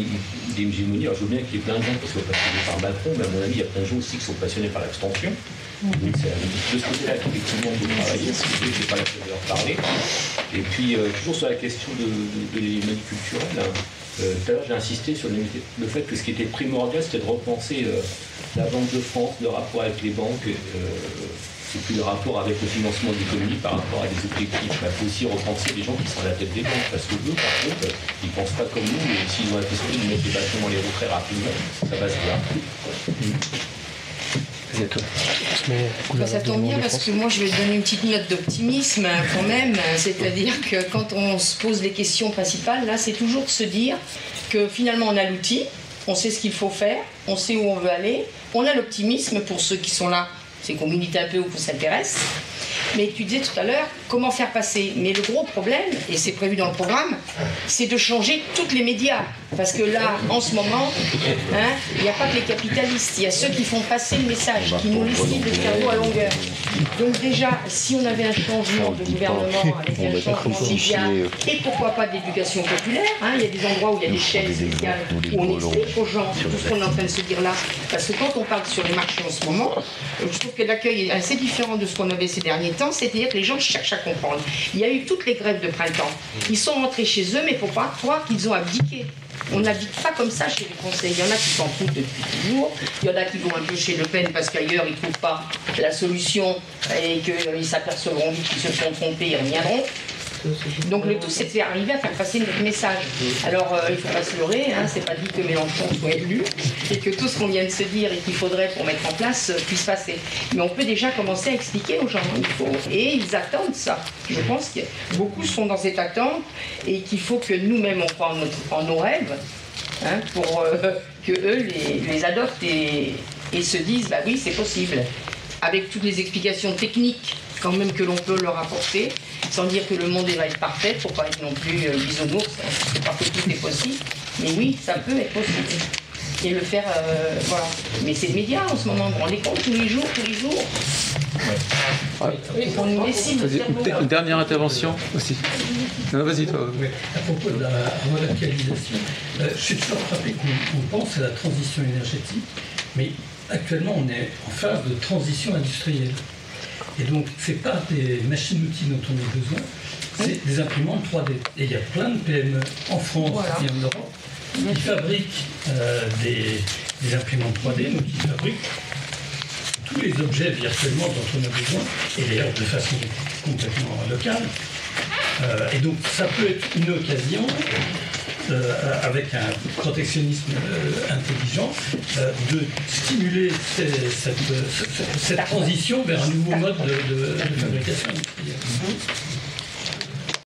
d'hégémonie, alors je veux bien qu'il y ait plein de gens qui soient passionnés par Macron, mais à mon avis, il y a plein de gens aussi qui sont passionnés par l'abstention. Donc c'est de ce côté-là qu'effectivement on peut travailler, ce qui n'est pas la peine de leur parler. Et puis toujours sur la question de l'hégémonie culturelle, tout à l'heure j'ai insisté sur le fait que ce qui était primordial c'était de repenser la Banque de France, le rapport avec les banques, et puis le rapport avec le financement de l'économie par rapport à des objectifs. Il faut aussi repenser les gens qui sont à la tête des banques, parce que eux, par contre, ils ne pensent pas comme nous, et s'ils ont la question de mettre les bâtons dans les roues très rapidement, ça va se faire. Ça tombe bien parce que moi je vais donner une petite note d'optimisme quand même, c'est-à-dire que quand on se pose les questions principales, là c'est toujours de se dire que finalement on a l'outil, on sait ce qu'il faut faire, on sait où on veut aller, on a l'optimisme pour ceux qui sont là, c'est qu'on milite un peu ou qu'on s'intéresse. Mais tu disais tout à l'heure, comment faire passer? Mais le gros problème, et c'est prévu dans le programme, c'est de changer tous les médias. Parce que là, en ce moment, il n'y a pas que les capitalistes, il y a ceux qui font passer le message, qui nous laissent le cerveau à longueur. Donc déjà, si on avait un changement de gouvernement avec un changement de médias, et pourquoi pas d'éducation populaire, il y a des endroits où il y a des chaînes spéciales où on explique aux gens tout ce qu'on est en train de se dire là. Parce que quand on parle sur les marchés en ce moment, je trouve que l'accueil est assez différent de ce qu'on avait ces derniers temps, c'est-à-dire que les gens cherchent à comprendre. Il y a eu toutes les grèves de printemps. Ils sont rentrés chez eux, mais il ne faut pas croire qu'ils ont abdiqué. On n'habite pas comme ça chez les Français. Il y en a qui s'en foutent depuis toujours. Il y en a qui vont un peu chez Le Pen parce qu'ailleurs ils ne trouvent pas la solution et qu'ils s'apercevront vite qu'ils se sont trompés, ils reviendront. Donc le tout c'est d'arriver à faire passer notre message. Alors il ne faut pas se leurrer, c'est pas dit que Mélenchon soit élu et que tout ce qu'on vient de se dire et qu'il faudrait pour mettre en place puisse passer. Mais on peut déjà commencer à expliquer aux gens, et ils attendent ça. Je pense que beaucoup sont dans cette attente et qu'il faut que nous-mêmes on croit en nos rêves pour que eux les adoptent et se disent bah oui c'est possible. Avec toutes les explications techniques quand même que l'on peut leur apporter, sans dire que le monde va être parfait, pour pas être non plus bisounours, c'est pas que tout est possible, mais oui, ça peut être possible. Et le faire, voilà. Mais c'est le média en ce moment, on vous rendez compte tous les jours. On nous décide. Une dernière intervention aussi. Non, vas-y toi. Oui. À propos de la relocalisation, je suis toujours frappé qu'on pense à la transition énergétique, mais actuellement on est en phase de transition industrielle. Et donc, ce n'est pas des machines-outils dont on a besoin, c'est des imprimantes 3D. Et il y a plein de PME en France et en Europe qui fabriquent des imprimantes 3D, donc qui fabriquent tous les objets virtuellement dont on a besoin, et d'ailleurs de façon complètement locale. Et donc, ça peut être une occasion, avec un protectionnisme intelligent, de stimuler cette transition vers un nouveau mode de fabrication industrielle.